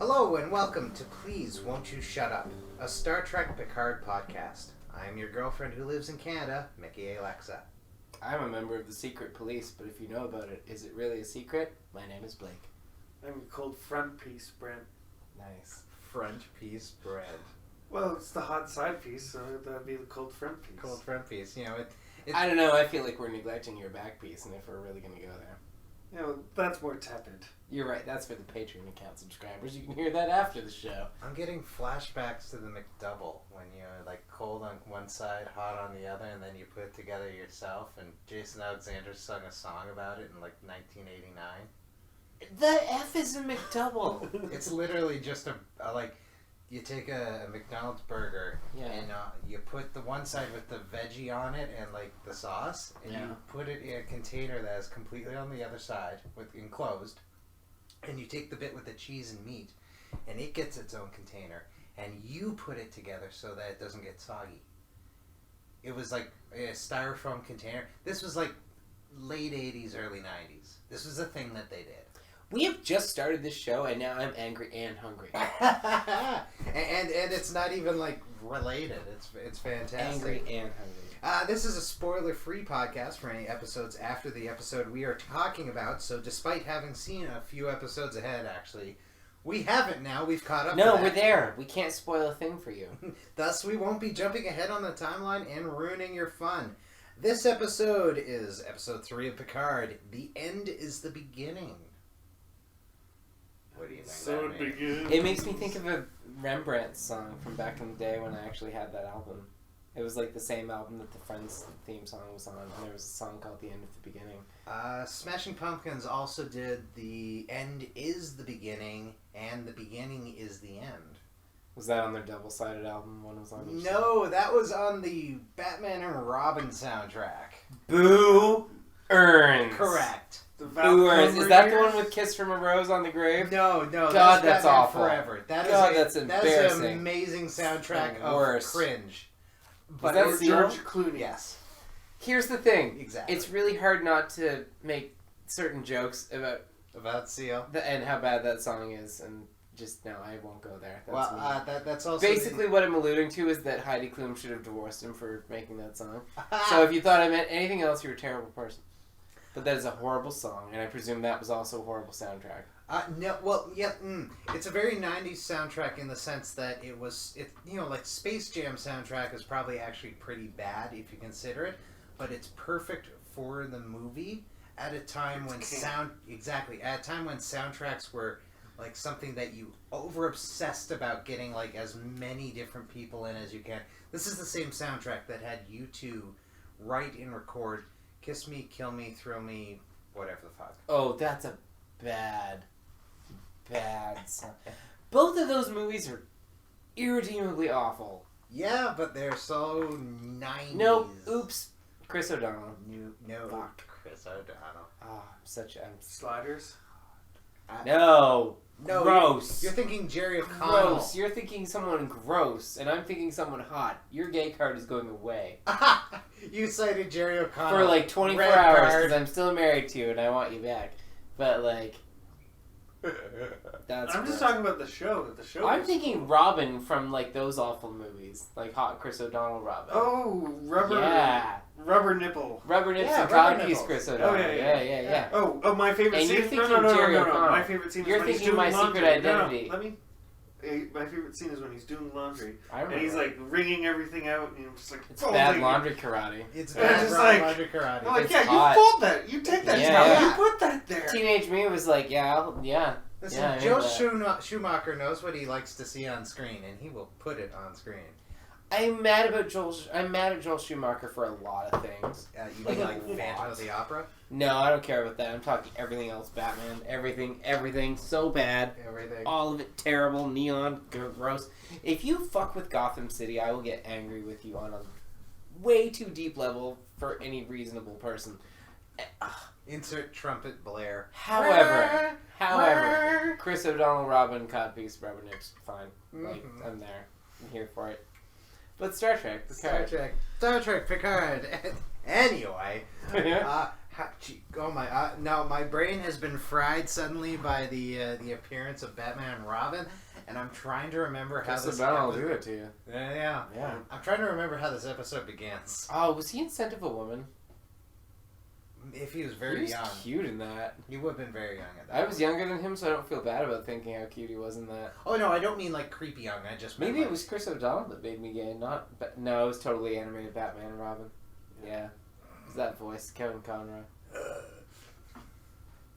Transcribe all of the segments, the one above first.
Hello and welcome to Please Won't You Shut Up, a Star Trek Picard podcast. I am your girlfriend who lives in Canada, Mikki Lexa. I'm a member of the secret police, but if you know about it, is it really a secret? My name is Blake. I'm called front piece, Brent. Nice. Front piece bread. Well, it's the hot side piece, so that'd be the cold front piece. Cold front piece. You know, it's... I don't know, I feel like we're neglecting your back piece, and if we're really going to go there. You know, that's more tepid. You're right, that's for the Patreon account subscribers. You can hear that after the show. I'm getting flashbacks to the McDouble when you're like cold on one side, hot on the other, and then you put it together yourself. And Jason Alexander sung a song about it in like 1989. The F is a McDouble. It's literally just a like, you take a McDonald's burger and you put the one side with the veggie on it and like the sauce, and you put it in a container that is completely on the other side with enclosed, and you take the bit with the cheese and meat, and it gets its own container, and you put it together so that it doesn't get soggy. It was like a styrofoam container. This was like late 80s, early 90s. This was a thing that they did. We have just started this show, and now I'm angry and hungry. and it's not even like related. It's fantastic. Angry and hungry. This is a spoiler-free podcast for any episodes after the episode we are talking about. So, despite having seen a few episodes ahead, actually, we haven't now. We've caught up. No, we're there. We can't spoil a thing for you. Thus, we won't be jumping ahead on the timeline and ruining your fun. This episode is episode 3 of Picard. The end is the beginning. What do you think? So it begins. It makes me think of a Rembrandt song from back in the day when I actually had that album. It was like the same album that the Friends theme song was on, and there was a song called The End of the Beginning. Smashing Pumpkins also did The End is the Beginning and The Beginning is the End. Was that on their double-sided album? One was on each No, that was on the Batman and Robin soundtrack. Boo Earns. Correct. Boo Earns. Is that the one with Kiss from a Rose on the grave? No. God, that's Batman awful. Forever. That's embarrassing. That is an amazing soundtrack of Worse. cringe. But that's George Clooney. Yes. Here's the thing. Exactly. It's really hard not to make certain jokes about Seal. And how bad that song is, and just no, I won't go there. That's also basically what I'm alluding to is that Heidi Klum should have divorced him for making that song. So if you thought I meant anything else, you're a terrible person. But that is a horrible song, and I presume that was also a horrible soundtrack. It's a very 90s soundtrack in the sense that like Space Jam soundtrack is probably actually pretty bad if you consider it, but it's perfect for the movie at a time when soundtracks were like something that you over-obsessed about getting like as many different people in as you can. This is the same soundtrack that had U2 write and record Kiss Me, Kill Me, Thrill Me, whatever the fuck. Oh, that's a bad song. Both of those movies are irredeemably awful. Yeah, but they're so 90s. No, oops. Chris O'Donnell. No. Fuck. Chris O'Donnell. Sliders? No. Gross. You're thinking Jerry O'Connell. Gross. You're thinking someone gross, and I'm thinking someone hot. Your gay card is going away. You cited Jerry O'Connell. For like 24 hours, because I'm still married to you, and I want you back. But like... I'm just talking about the show. I'm thinking Robin from like those awful movies, like Hot Chris O'Donnell Robin. Oh, rubber nipple. Rubber nips and rubber cockies, nipples. Chris O'Donnell. Oh, yeah. Oh, my favorite and scene. You're thinking No. Jerry O'Connell. My favorite scene. You're is when he's thinking doing My laundry. Secret Identity. No. My favorite scene is when he's doing laundry, I remember. and he's like wringing everything out, and just like It's bad laundry karate. It's bad just laundry karate. I'm like, It's yeah, hot. you fold that. You take that towel. You put that there. Teenage me was like, yeah. Listen, Joe Schumacher knows what he likes to see on screen, and he will put it on screen. I'm mad at Joel Schumacher for a lot of things. You mean like Phantom of the Opera? No, I don't care about that. I'm talking everything else. Batman, everything, so bad. Everything. All of it terrible, neon, gross. If you fuck with Gotham City, I will get angry with you on a way too deep level for any reasonable person. Insert trumpet blare. However, Chris O'Donnell, Robin, codpiece, rubber nips, fine. Like, I'm there. I'm here for it. But Star Trek, Picard. Star Trek Picard. Anyway, Oh my! No, my brain has been fried suddenly by the appearance of Batman and Robin, and I'm trying to remember how this. I'll do it to you. Yeah. I'm trying to remember how this episode begins. Oh, was he in Scent of a Woman? If he was very young, cute in that. He would have been very young at that. I was younger than him, so I don't feel bad about thinking how cute he was in that. Oh no, I don't mean like creepy young. I just maybe it was Chris O'Donnell that made me gay. No, it was totally animated Batman and Robin. Yeah. Is that voice, Kevin Conroy?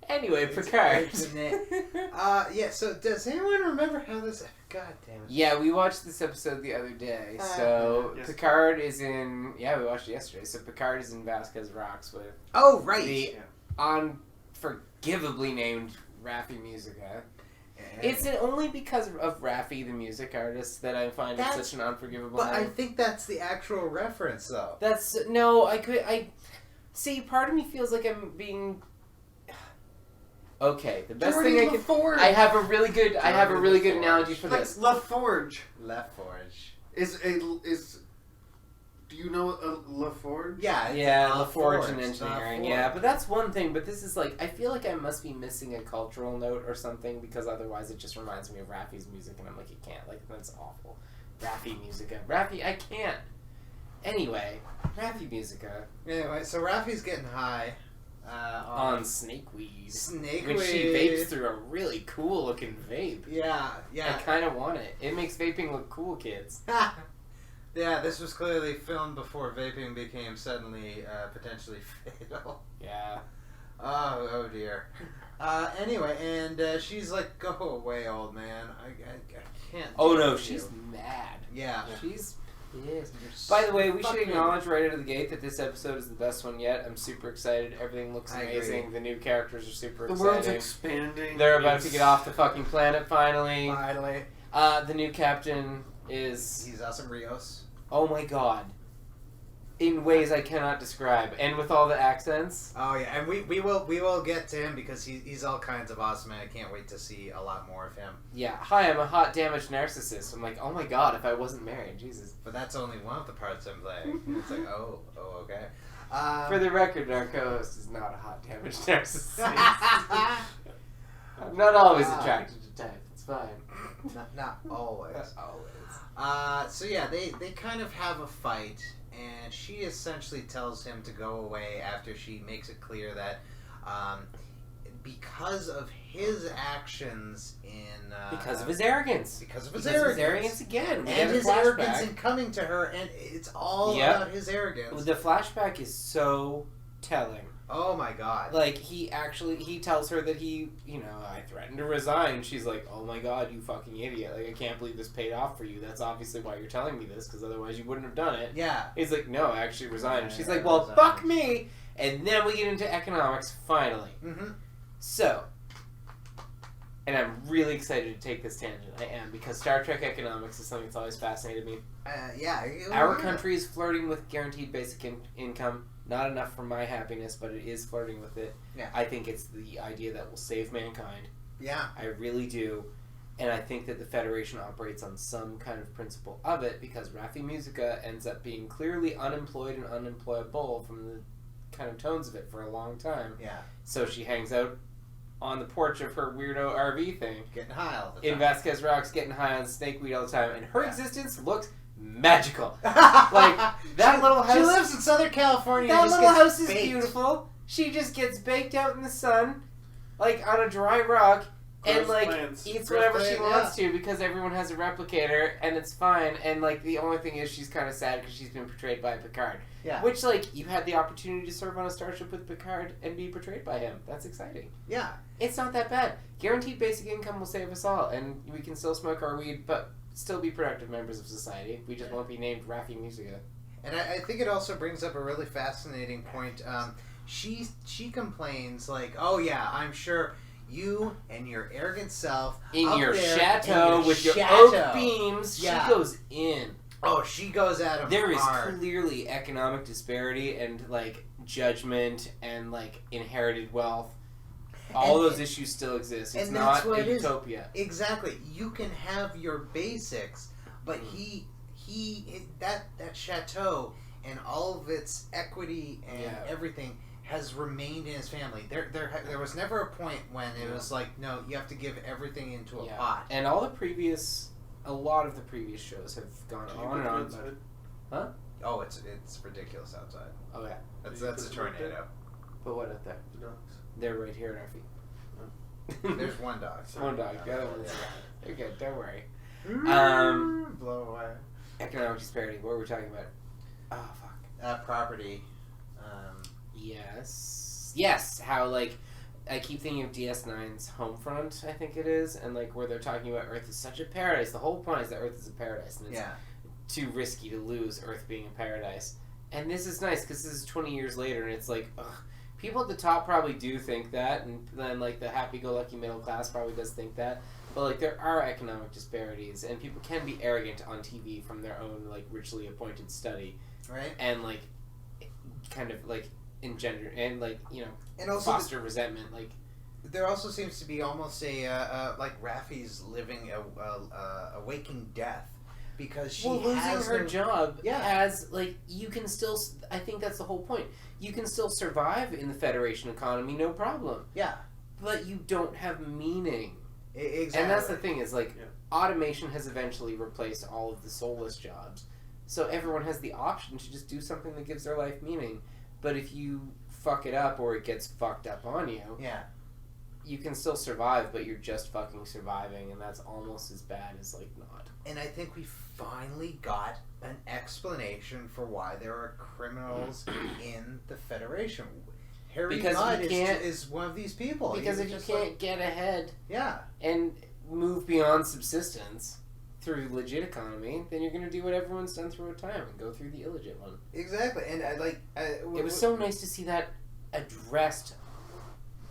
Anyway, Picard. Yeah. So, does anyone remember how this? God damn it. Yeah, we watched this episode the other day. So yes. Picard is in. Yeah, we watched it yesterday. So Picard is in Vasquez Rocks with. Oh right. The unforgivably named Raffi Musica. It's only because of Raffi, the music artist, that I find it such an unforgivable name. But I think that's the actual reference, though. See, part of me feels like I'm being. Okay, the best Jordy thing I can. LaForge. I have a really good analogy for this. LaForge. LaForge. Is do you know LaForge? Yeah, LaForge in engineering. Yeah, but that's one thing. But this is like, I feel like I must be missing a cultural note or something, because otherwise it just reminds me of Raffi's music, and I'm like, it can't. Like, that's awful. Raffi Musica. Raffi, I can't. Anyway, Raffi Musica. Anyway, so Raffi's getting high. On snakeweed. Snakeweed. Which she vapes through a really cool looking vape. Yeah. I kind of want it. It makes vaping look cool, kids. Yeah, this was clearly filmed before vaping became suddenly potentially fatal. Yeah. Oh dear. Anyway, and she's like, "Go away, old man. I can't." Oh no, she's mad. Yeah. She's pissed. By the way, we should acknowledge right out of the gate that this episode is the best one yet. I'm super excited. Everything looks amazing. The new characters are super exciting. The world's expanding. They're about to get off the fucking planet finally. Finally. The new captain is... He's awesome, Rios. Oh my god. In ways I cannot describe. And with all the accents. Oh yeah, and we will get to him because he's all kinds of awesome, and I can't wait to see a lot more of him. Yeah. Hi, I'm a hot, damaged narcissist. I'm like, oh my god, if I wasn't married, Jesus. But that's only one of the parts I'm playing. It's like, oh, okay. For the record, our co-host is not a hot, damaged narcissist. I'm not always attracted to type. It's fine. Not always. Always. So yeah, they kind of have a fight, and she essentially tells him to go away after she makes it clear that because of his actions in... because of his arrogance. Because of his arrogance again. And his arrogance in coming to her, and it's all about his arrogance. The flashback is so telling. Oh my god. Like, he tells her that I threatened to resign. She's like, oh my god, you fucking idiot. Like, I can't believe this paid off for you. That's obviously why you're telling me this, because otherwise you wouldn't have done it. Yeah. He's like, no, I actually resigned. She's like, well, fuck me. And then we get into economics, finally. Mm-hmm. So, and I'm really excited to take this tangent. I am, because Star Trek economics is something that's always fascinated me. Our country is flirting with guaranteed basic income. Not enough for my happiness, but it is flirting with it. Yeah. I think it's the idea that will save mankind. Yeah. I really do. And I think that the Federation operates on some kind of principle of it, because Raffi Musica ends up being clearly unemployed and unemployable from the kind of tones of it for a long time. Yeah. So she hangs out on the porch of her weirdo RV thing. Getting high all the time. In Vasquez Rocks, getting high on snakeweed all the time. And her existence looks magical. Like, that little house... She lives in Southern California. That little house is beautiful. She just gets baked out in the sun, like, on a dry rock, and, like, eats whatever she wants to, because everyone has a replicator, and it's fine. And, like, the only thing is she's kind of sad because she's been portrayed by Picard. Yeah. Which, like, you had the opportunity to serve on a starship with Picard and be portrayed by him. That's exciting. Yeah. It's not that bad. Guaranteed basic income will save us all, and we can still smoke our weed, but still be productive members of society. We just won't be named Raffi Musica. And I think it also brings up a really fascinating point. She complains, like, oh yeah, I'm sure you and your arrogant self in your chateau with your oak beams. Yeah. She goes in. Oh, she goes at him There hard. is clearly economic disparity and, like, judgment and, like, inherited wealth. All those issues still exist. It's not a utopia. Exactly. You can have your basics, but that chateau and all of its equity and everything has remained in his family. There was never a point when it was like, no, you have to give everything into a pot. And a lot of the previous shows have gone on and on. Huh? Oh, it's ridiculous outside. Oh yeah, that's a tornado. But what up there? The dogs. They're right here at our feet. There's one dog. One dog. The other one's they're good. Don't worry. Blow away. Economic disparity. What were we talking about? Oh fuck. Property. Yes. How like I keep thinking of DS9's Homefront. I think it is, and like where they're talking about Earth is such a paradise. The whole point is that Earth is a paradise, and it's too risky to lose Earth being a paradise. And this is nice because this is 20 years later, and it's like, ugh. People at the top probably do think that, and then like the happy-go-lucky middle class probably does think that. But like there are economic disparities, and people can be arrogant on TV from their own like richly appointed study, right? And like kind of like engender and like and also foster resentment. Like there also seems to be almost a like Raffi's living a waking death. Because she losing her job Yeah. has, like, you can still, I think that's the whole point. You can still survive in the Federation economy, no problem. Yeah. But you don't have meaning. Exactly. And that's the thing is, like, automation has eventually replaced all of the soulless jobs. So everyone has the option to just do something that gives their life meaning. But if you fuck it up or it gets fucked up on you, you can still survive, but you're just fucking surviving, and that's almost as bad as, like, not. And I think we finally got an explanation for why there are criminals in the Federation. HereEgo is one of these people. Because if you can't get ahead and move beyond subsistence through legit economy, then you're going to do what everyone's done through a time and go through the illegit one. Exactly. And it was so nice to see that addressed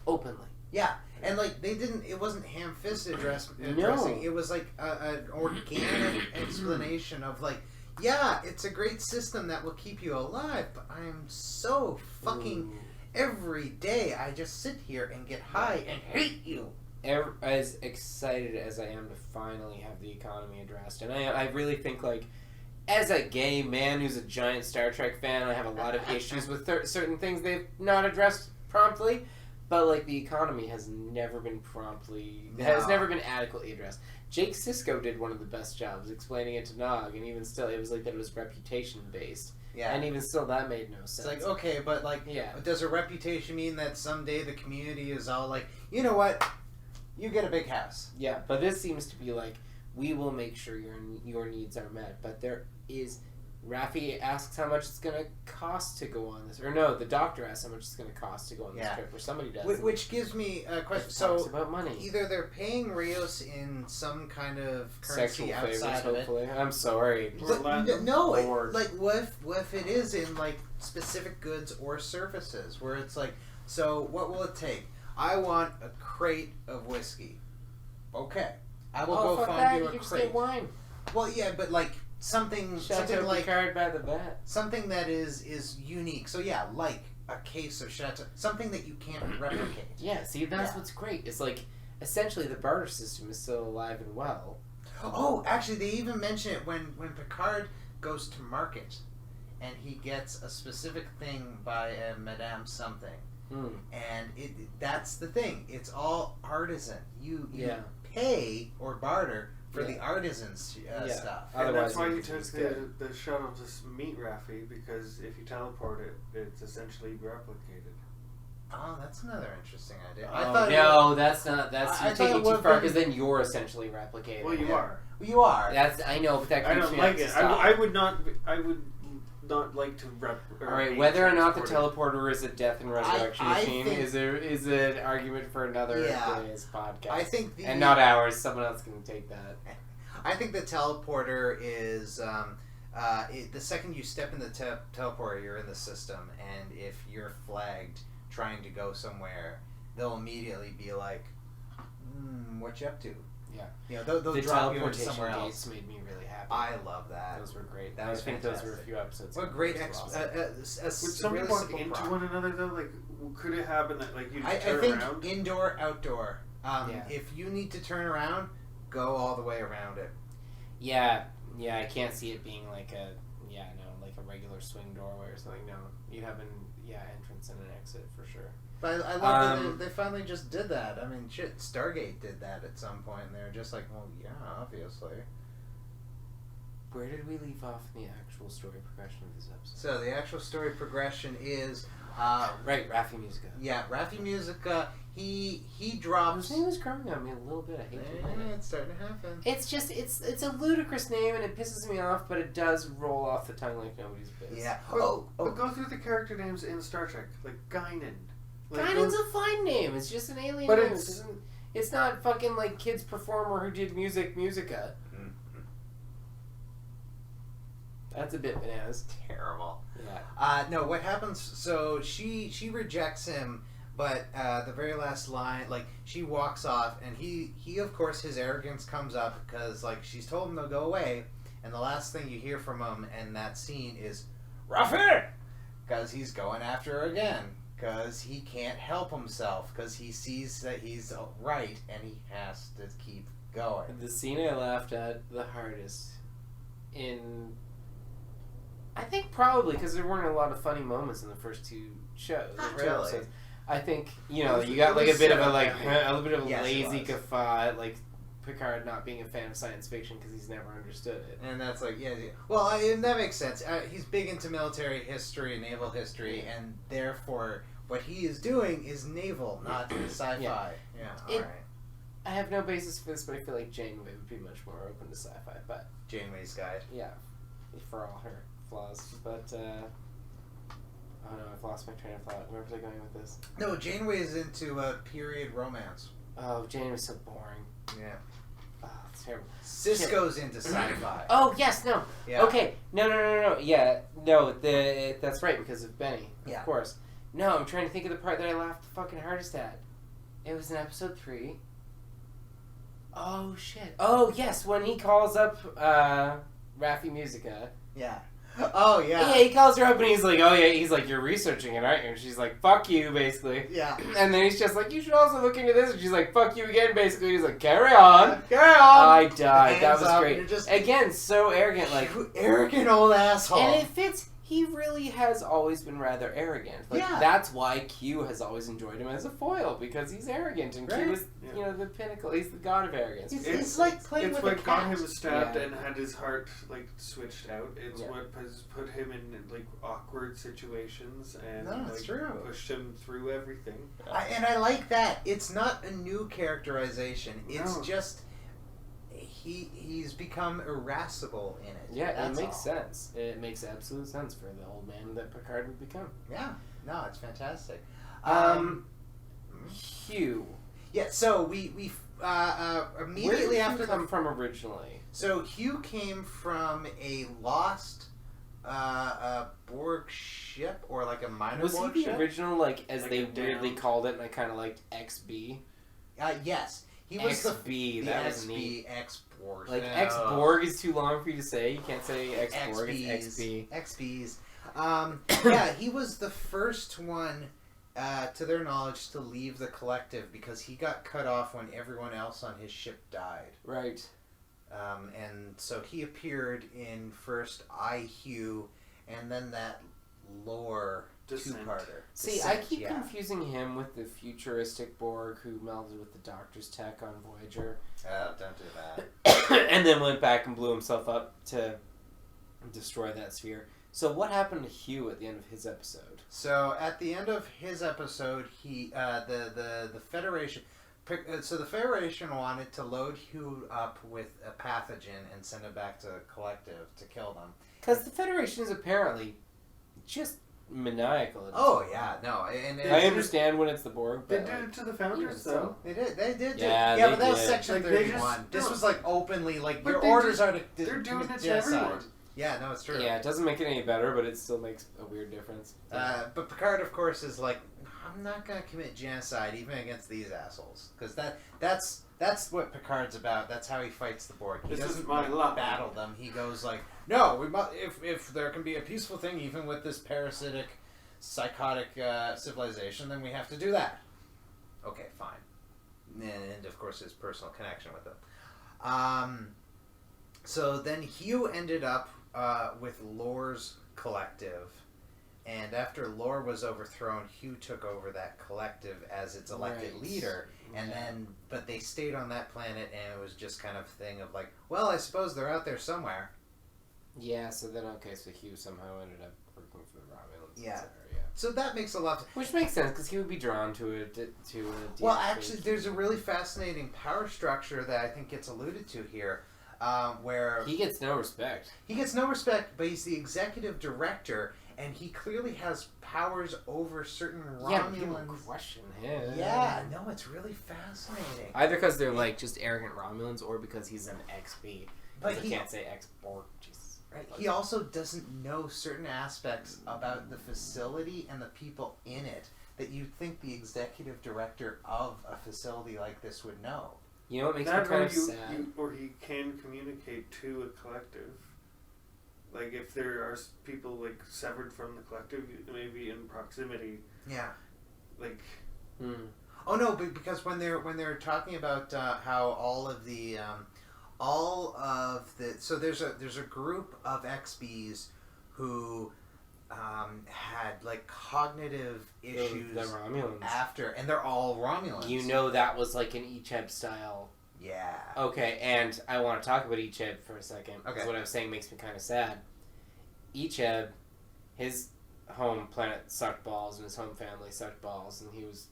openly. Yeah. And like it wasn't ham-fisted addressing. No. It was like an organic explanation of like, yeah, it's a great system that will keep you alive, but I am so fucking every day I just sit here and get high and hate you. As excited as I am to finally have the economy addressed, and I really think like, as a gay man who's a giant Star Trek fan, I have a lot of issues with certain things they've not addressed promptly. But, like, the economy has never been adequately addressed. Jake Sisko did one of the best jobs explaining it to Nog, and even still, it was like that it was reputation-based. Yeah. And even still, that made no sense. It's like, okay, but, like, does a reputation mean that someday the community is all like, you know what, you get a big house? Yeah, but this seems to be like, we will make sure your needs are met, but there is... Raffi asks how much it's going to cost to go on this. Or no, the doctor asks how much it's going to cost to go on this trip, or somebody does. Which gives me a question. So, about money. Either they're paying Rios in some kind of currency sexual outside favors, of hopefully. I'm sorry. What if it is in, like, specific goods or services, where it's like, so what will it take? I want a crate of whiskey. Okay. I will go find you a crate. Just get wine. Well, yeah, but, like... Something like Picard by the vet. Something that is unique. So yeah, like a case of Chateau, something that you can't replicate. Yeah, see, that's what's great. It's like essentially the barter system is still alive and well. Oh, actually, they even mention it when Picard goes to market, and he gets a specific thing by a Madame something, and that's the thing. It's all artisan. You pay or barter for the artisans stuff. And that's why you took the shuttle to meet Raffi, because if you teleport it, it's essentially replicated. Oh, that's another interesting idea. That's you're taking it too far, because then you're essentially replicated. Well, you are. You are. I know, but that I don't like it. I would not like to All right, whether or not the teleporter is a death and resurrection machine is an argument for another day's podcast. I think and not ours. Someone else can take that. I think the teleporter is the second you step in the teleporter, you're in the system, and if you're flagged trying to go somewhere, they'll immediately be like, "What you up to?" Yeah, you know, they'll drop you into somewhere else. Made me really happy. I love that. Those were great. I think those were a few episodes. What great would somebody walk into one another though? Like, could it happen that like you just turn around? I think indoor, outdoor. If you need to turn around, go all the way around it. Yeah. I can't see it being like a regular swing doorway or something. No, you haven't. entrance and an exit for sure. But I love that they finally just did that. I mean, shit, Stargate did that at some point, and they were just like, well, yeah, obviously. Where did we leave off in the actual story progression of this episode? So the actual story progression is... right, Raffi Musica. Yeah, Raffi Musica, he drops... His name was growing on me a little bit, I hate to admit it. It's starting to happen. It's just, it's a ludicrous name, and it pisses me off, but it does roll off the tongue like nobody's business. Yeah. But go through the character names in Star Trek, like Guinan. Like Guinan's a fine name, it's just an alien but name. It's not fucking like Kids Performer who did Musica. That's a bit bananas. Terrible. Yeah. No, what happens, so she rejects him, but the very last line, like, she walks off, and he of course, his arrogance comes up, because, like, she's told him to go away, and the last thing you hear from him in that scene is, Raffi! Because he's going after her again, because he can't help himself, because he sees that he's right, and he has to keep going. The scene I laughed at the hardest I think probably because there weren't a lot of funny moments in the first two shows. Really? Episodes. I think, you got like a bit of a Yes, lazy guffaw, like Picard not being a fan of science fiction because he's never understood it. And that's like, well, that makes sense. He's big into military history, naval history, and therefore what he is doing is naval, not sci-fi. Yeah, alright. I have no basis for this, but I feel like Janeway would be much more open to sci-fi. But Janeway's Guide. Yeah, for all her flaws. But, oh no, I've lost my train of thought. Where was I going with this? No, Janeway is into period romance. Oh, Janeway's so boring. Yeah. Oh, it's terrible. Cisco's into sci-fi. Oh, yes, no. Yeah. Okay, no. Yeah, no, that's right, because of Benny. Yeah. Of course. No, I'm trying to think of the part that I laughed the fucking hardest at. It was in episode 3. Oh, shit. Oh, yes, when he calls up Raffi Musica. Yeah. Oh, yeah. Yeah, he calls her up and he's like, oh, yeah, he's like, you're researching it, aren't you? And she's like, fuck you, basically. Yeah. And then he's just like, you should also look into this. And she's like, fuck you again, basically. He's like, carry on. Carry on. I died. That was up, great. Again, so arrogant. Like, you arrogant old asshole. And it fits. He really has always been rather arrogant. Like, yeah. That's why Q has always enjoyed him as a foil, because he's arrogant, and Q is, the pinnacle. He's the god of arrogance. It's like playing with a cat. It's what got him stabbed and had his heart, like, switched out. It's what has put him in, like, awkward situations and pushed him through everything. And I like that. It's not a new characterization. It's just... He's become irascible in it. Yeah, it makes sense. It makes absolute sense for the old man that Picard would become. Yeah, no, it's fantastic. Hugh. Yeah, so we immediately Where did after Hugh come from originally? So Hugh came from a lost Borg ship, or like a minor Borg ship. Was he the original, like they weirdly called it, and I kind of liked XB? Yes. He was XB, that was neat. X-Borg. Like, X-Borg is too long for you to say. You can't say X-Borg, it's XB. XBs. Yeah, he was the first one, to their knowledge, to leave the collective because he got cut off when everyone else on his ship died. Right. And so he appeared in first Hugh, and then that lore... two-parter. See, I keep confusing him with the futuristic Borg who melded with the Doctor's tech on Voyager. Oh, don't do that. And then went back and blew himself up to destroy that sphere. So what happened to Hugh at the end of his episode? So at the end of his episode, he the Federation... So the Federation wanted to load Hugh up with a pathogen and send him back to Collective to kill them. Because the Federation is apparently just... maniacal. Oh yeah, no, and I understand when it's the Borg. But they did it to the Founders, though. They did. Yeah, but that was Section 31. This was like openly, like your orders are to. They're doing it to everyone. Yeah, no, it's true. Yeah, it doesn't make it any better, but it still makes a weird difference. But Picard, of course, is like, I'm not gonna commit genocide even against these assholes, because that's what Picard's about. That's how he fights the Borg. He doesn't battle them. He goes like, no, we must. If there can be a peaceful thing, even with this parasitic, psychotic civilization, then we have to do that. Okay, fine. And of course, his personal connection with them. So then Hugh ended up with Lore's collective, And after Lore was overthrown, Hugh took over that collective as its elected leader. And then, but they stayed on that planet, and it was just kind of thing of like, well, I suppose they're out there somewhere. Yeah, so Hugh somehow ended up working for the Romulans. Yeah. So that makes a lot of... Which makes sense, because he would be drawn to it. Well, actually, there's a really fascinating power structure that I think gets alluded to here, where... He gets no respect. He gets no respect, but he's the executive director, and he clearly has powers over certain Romulans. Yeah, people question him. Yeah, no, it's really fascinating. Either because they're, like, just arrogant Romulans, or because he's an XB. But he can't say X-Borg. Jesus. Right. He also doesn't know certain aspects about the facility and the people in it that you'd think the executive director of a facility like this would know. You know what makes me kind of sad? Or he can communicate to a collective. Like, if there are people, like, severed from the collective, maybe in proximity. Yeah. Like... Oh, no, but because when they're talking about how all of the... so there's a group of XBs who had like cognitive issues the Romulans. After, and they're all Romulans. You know that was like an Icheb style. Yeah. Okay, and I want to talk about Icheb for a second. Okay. Because what I was saying makes me kind of sad. Icheb, his home planet sucked balls and his home family sucked balls, and he was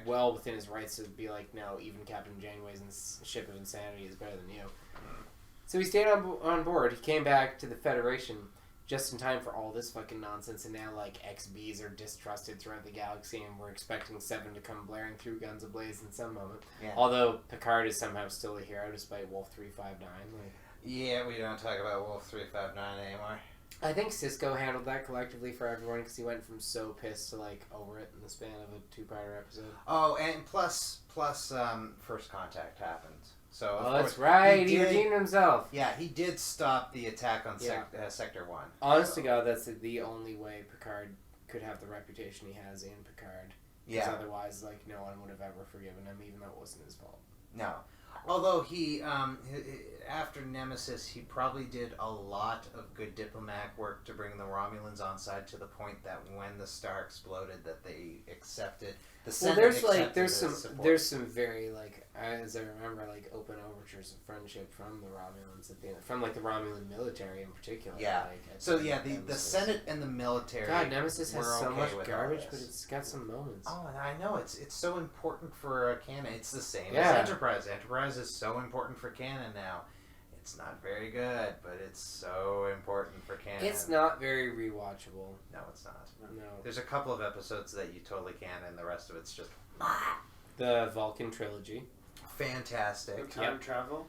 well within his rights to be like, no, even Captain Janeway's ship of insanity is better than you. So he stayed on board. He came back to the Federation just in time for all this fucking nonsense, and now, like, XBs are distrusted throughout the galaxy, and we're expecting Seven to come blaring through guns ablaze in some moment. Yeah. Although Picard is somehow still a hero despite Wolf 359. Yeah, we don't talk about Wolf 359 anymore. I think Cisco handled that collectively for everyone, because he went from so pissed to, like, over it in the span of a 2-parter episode. Oh, and plus, First Contact happened. So that's right. He redeemed himself. Yeah, he did stop the attack on Sector 1. Honest to God, that's the only way Picard could have the reputation he has in Picard. Because otherwise, like, no one would have ever forgiven him, even though it wasn't his fault. No. Although he, after Nemesis, he probably did a lot of good diplomatic work to bring the Romulans on side to the point that when the star exploded, that they accepted. There's some very, like, as I remember, like, open overtures of friendship from the Romulans at the end, from like the Romulan military in particular. Yeah. Like, the Senate and the military. God, Nemesis has so much garbage, but it's got some moments. Oh, and I know it's so important for canon. It's the same as Enterprise. Enterprise is so important for canon now. It's not very good, but it's so important for canon. It's not very rewatchable. No, it's not. No. There's a couple of episodes that you totally can, and the rest of it's just... The Vulcan trilogy. Fantastic. Time travel.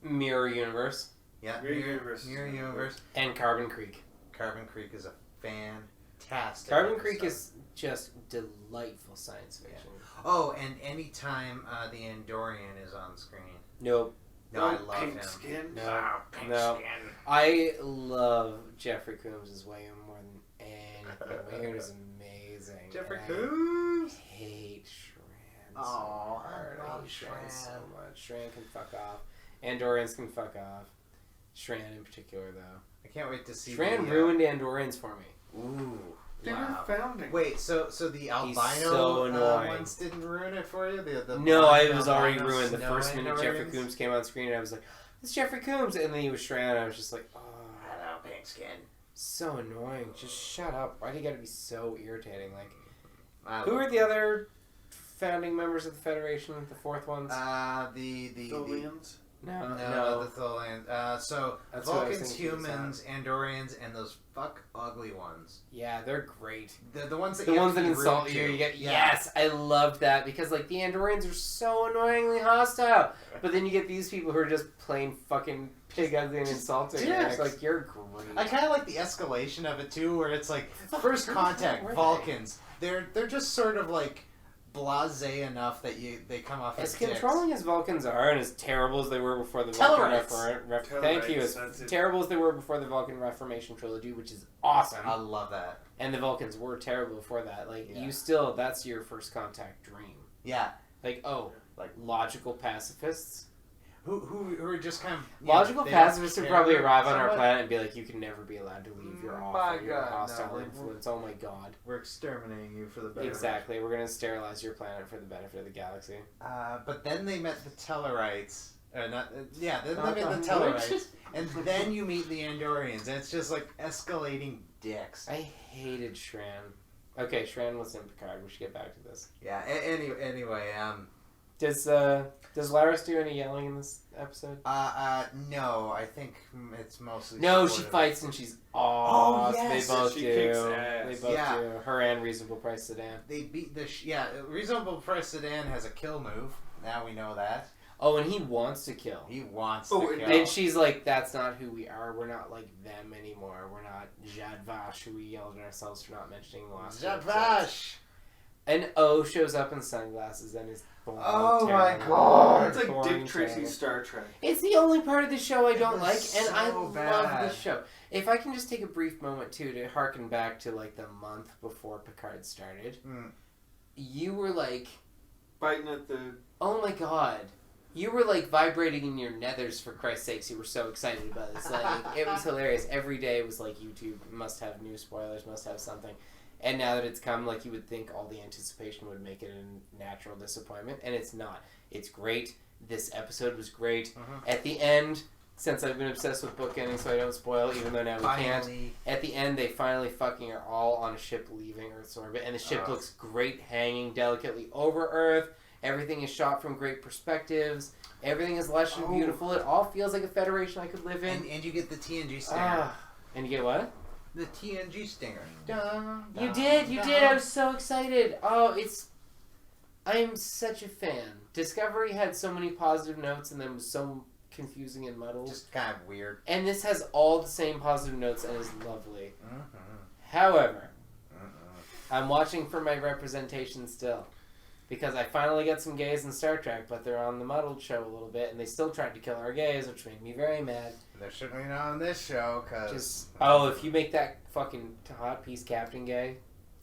Mirror Universe. Yeah, Mirror Universe. And Carbon Creek. Carbon Creek is a fantastic Carbon Creek is just delightful science fiction. Yeah. Oh, and anytime the Andorian is on screen. Nope. No, I love pink him. Skin. No, pink skin. I love Jeffrey Combs as William more than anything. William is amazing. Jeffrey Combs. I hate Shran. Oh, I love Shran so much. Shran can fuck off. Andorians can fuck off. Shran in particular, though. I can't wait to see. Shran ruined Andorians for me. Ooh. They were founding. Wait, so the albino ones didn't ruin it for you? No, it was already ruined. The first minute Jeffrey Combs came on screen, I was like, "It's Jeffrey Combs," and then he was Shran, and I was just like, "Oh, hello, pink skin." So annoying. Just shut up. Why do you got to be so irritating? Like, who are the other founding members of the Federation? The fourth ones? The Tholians. No, the Tholians. So that's Vulcans, humans, Andorians, and those fuck ugly ones. Yeah, they're great. The ones that insult you. You get yes, I loved that because like the Andorians are so annoyingly hostile, but then you get these people who are just plain fucking pig ugly and insulting. And it's like you're great. I kind of like the escalation of it too, where it's like First Contact Vulcans. They're just sort of like blasé enough that they come off as controlling as Vulcans are, and as terrible as they were before the Vulcan thank you. As terrible as they were before the Vulcan Reformation trilogy, which is awesome. I love that. And the Vulcans were terrible before that. Like you still, that's your First Contact dream. Yeah. Like logical pacifists. who are just kind of logical pacifists would probably arrive on our planet and be like, you can never be allowed to leave your office, your hostile influence. Oh my god, we're exterminating you for the better. Exactly, we're gonna sterilize your planet for the benefit of the galaxy. But then they met the Tellarites. Then they met the Tellarites, and then you meet the Andorians, and it's just like escalating dicks. I hated Shran. Okay, Shran was in Picard. We should get back to this. Yeah. Anyway, Does Laris do any yelling in this episode? No. I think it's mostly. No, she fights and she's awesome. Oh yes, they both she do. Kicks ass. They both do. Her and Reasonable Price Sedan. They beat the Reasonable Price Sedan has a kill move. Now we know that. Oh, and he wants to kill. He wants to kill. And she's like, "That's not who we are. We're not like them anymore. We're not Jad Vash, who we yelled at ourselves for not mentioning the last Jad Vash." And O shows up in sunglasses and is. Oh my god! It's like Dick Tracy's Star Trek. It's the only part of the show I don't like, and I love bad. this show. If I can just take a brief moment too to harken back to like the month before Picard started, you were like biting at the. Oh my god! You were like vibrating in your nethers for Christ's sakes. You were so excited about this. Like it was hilarious. Every day it was like YouTube must have new spoilers, must have something. And now that it's come, like, you would think all the anticipation would make it a natural disappointment, and it's not. It's great. This episode was great. At the end, since I've been obsessed with bookending so I don't spoil, even though now we can't, at the end they finally fucking are all on a ship leaving Earth's orbit, and the ship looks great hanging delicately over Earth. Everything is shot from great perspectives. Everything is lush and beautiful. It all feels like a Federation I could live in. And you get the TNG stinger. And you get what? The TNG stinger. You did. I was so excited. I am such a fan. Discovery had so many positive notes and then was so confusing and muddled. Just kind of weird. And this has all the same positive notes and is lovely. However, I'm watching for my representation still. Because I finally got some gays in Star Trek, but they're on the muddled show a little bit, and they still tried to kill our gays, which made me very mad. They're certainly not on this show, because... if you make that fucking hot piece captain gay,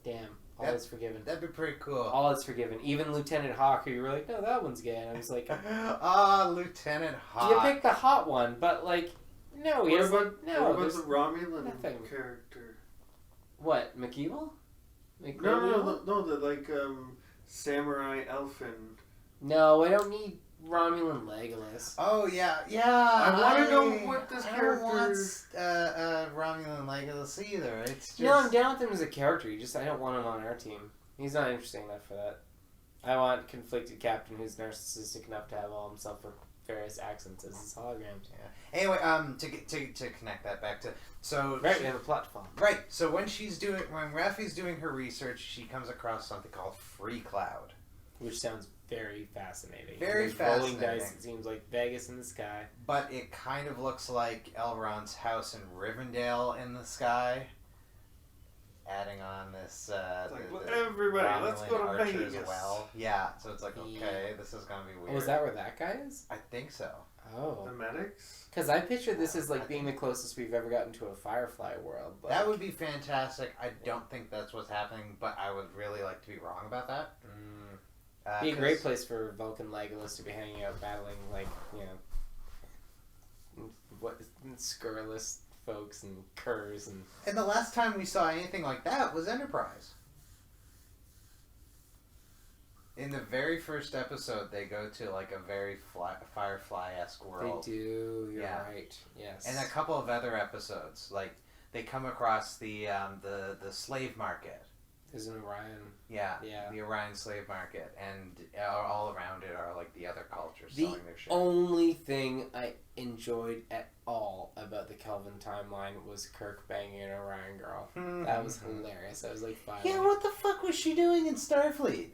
damn, all is forgiven. That'd be pretty cool. All is forgiven. Even Lieutenant Hawk, who you were like, no, that one's gay, and I was like... Lieutenant Hawk. You picked the hot one, but, like, no, he has, what about the Romulan character? What, McEvil? No, Samurai Elfin. No, I don't need Romulan Legolas. Oh, yeah. I want to know what this character... I don't want Romulan Legolas either. It's just... No, I'm down with him as a character. I don't want him on our team. He's not interesting enough for that. I want conflicted captain who's narcissistic enough to have all himself with various accents as his holograms. Yeah. Anyway, to connect that back to... So right, we have a plot to follow. Right. So when Raffi's doing her research, she comes across something called Free Cloud, which sounds very fascinating. Very fascinating. Rolling dice. It seems like Vegas in the sky. But it kind of looks like Elrond's house in Rivendell in the sky. Adding on this, everybody, let's go to Vegas. As well. Yeah. So it's like, okay, this is gonna be weird. Oh, is that where that guy is? I think so. Oh. The medics? Because I picture this as like being the closest we've ever gotten to a Firefly world. But... That would be fantastic. I don't think that's what's happening, but I would really like to be wrong about that. Be a great place for Vulcan Legolas to be hanging out battling, like, scurrilous folks and curs. And the last time we saw anything like that was Enterprise. In the very first episode, they go to like a very Firefly-esque world. They do. You're right. Yes. And a couple of other episodes, like they come across the slave market. There's an Orion. Yeah. The Orion slave market, and all around it are like the other cultures selling their shit. The only thing I enjoyed at all about the Kelvin timeline was Kirk banging an Orion girl. That was hilarious. I was like, yeah, what the fuck was she doing in Starfleet?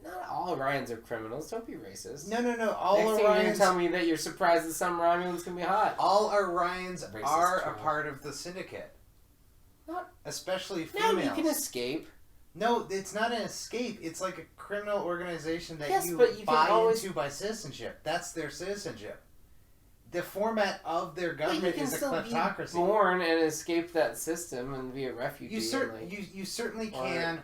Not all Orions are criminals. Don't be racist. No. All Next Orions... thing you're going to tell me that you're surprised that some Romulans can be hot. All Orions are a part of the Syndicate. Not... Especially females. No, you can escape. No, it's not an escape. It's like a criminal organization that you buy into by citizenship. That's their citizenship. The format of their government is a kleptocracy. You can still be born and escape that system and be a refugee. You certainly can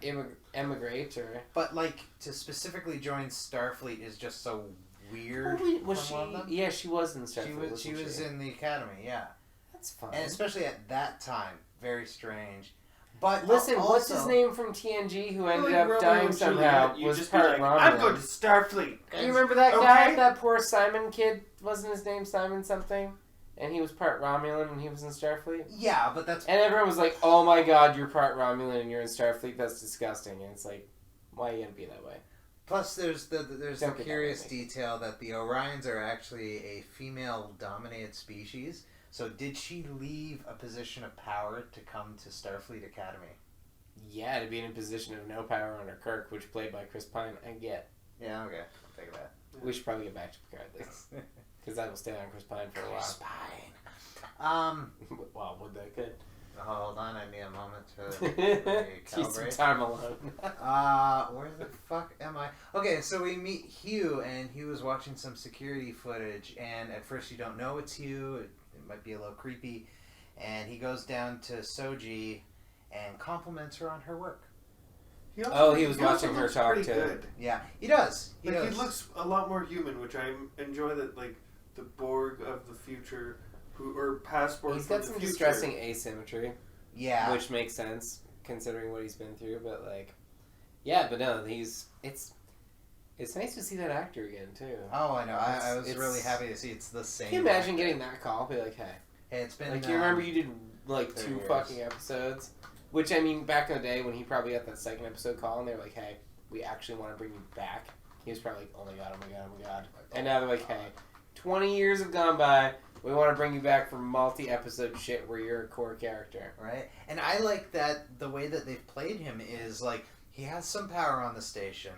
emigrate, or but like to specifically join Starfleet is just so weird. Was she? Yeah, she was in Starfleet. She was in the academy. Yeah, that's fine. And especially at that time, very strange. But listen, also, what's his name from TNG who ended up dying somehow? Was part Romulan. I'm going to Starfleet. You remember that guy? That poor Simon kid? Wasn't his name Simon something? And he was part Romulan and he was in Starfleet? Yeah, but that's... And everyone was like, oh my god, you're part Romulan and you're in Starfleet? That's disgusting. And it's like, why are you going to be that way? Plus, there's the curious detail that the Orions are actually a female-dominated species. So did she leave a position of power to come to Starfleet Academy? Yeah, to be in a position of no power under Kirk, which played by Chris Pine, I get. Yeah, okay. I'll take that. We should probably get back to Picard then. Because I will stay on Chris Pine for a while. Chris Pine. Wow, would that good? Hold on, I need a moment to keep some time alone. Where the fuck am I? Okay, so we meet Hugh, and Hugh was watching some security footage, and at first you don't know it's Hugh. It might be a little creepy. And he goes down to Soji and compliments her on her work. He was watching her talk to... Good. Yeah, he does. He looks a lot more human, which I enjoy that, like, the Borg of the future... or passport. He's got some distressing asymmetry. Yeah. Which makes sense, considering what he's been through, but like... Yeah, but no, it's nice to see that actor again, too. Oh, I know. I was really happy to see it's the same. Can you imagine getting that call? Be like, hey, it's been... Like, do you remember you did, like, 2 fucking episodes? Which, I mean, back in the day when he probably got that second episode call, and they were like, hey, we actually want to bring you back. He was probably like, oh my god, oh my god, oh my god. And now they're like, hey, 20 years have gone by... We want to bring you back for multi-episode shit where you're a core character. Right? And I like that the way that they've played him is, like, he has some power on the station.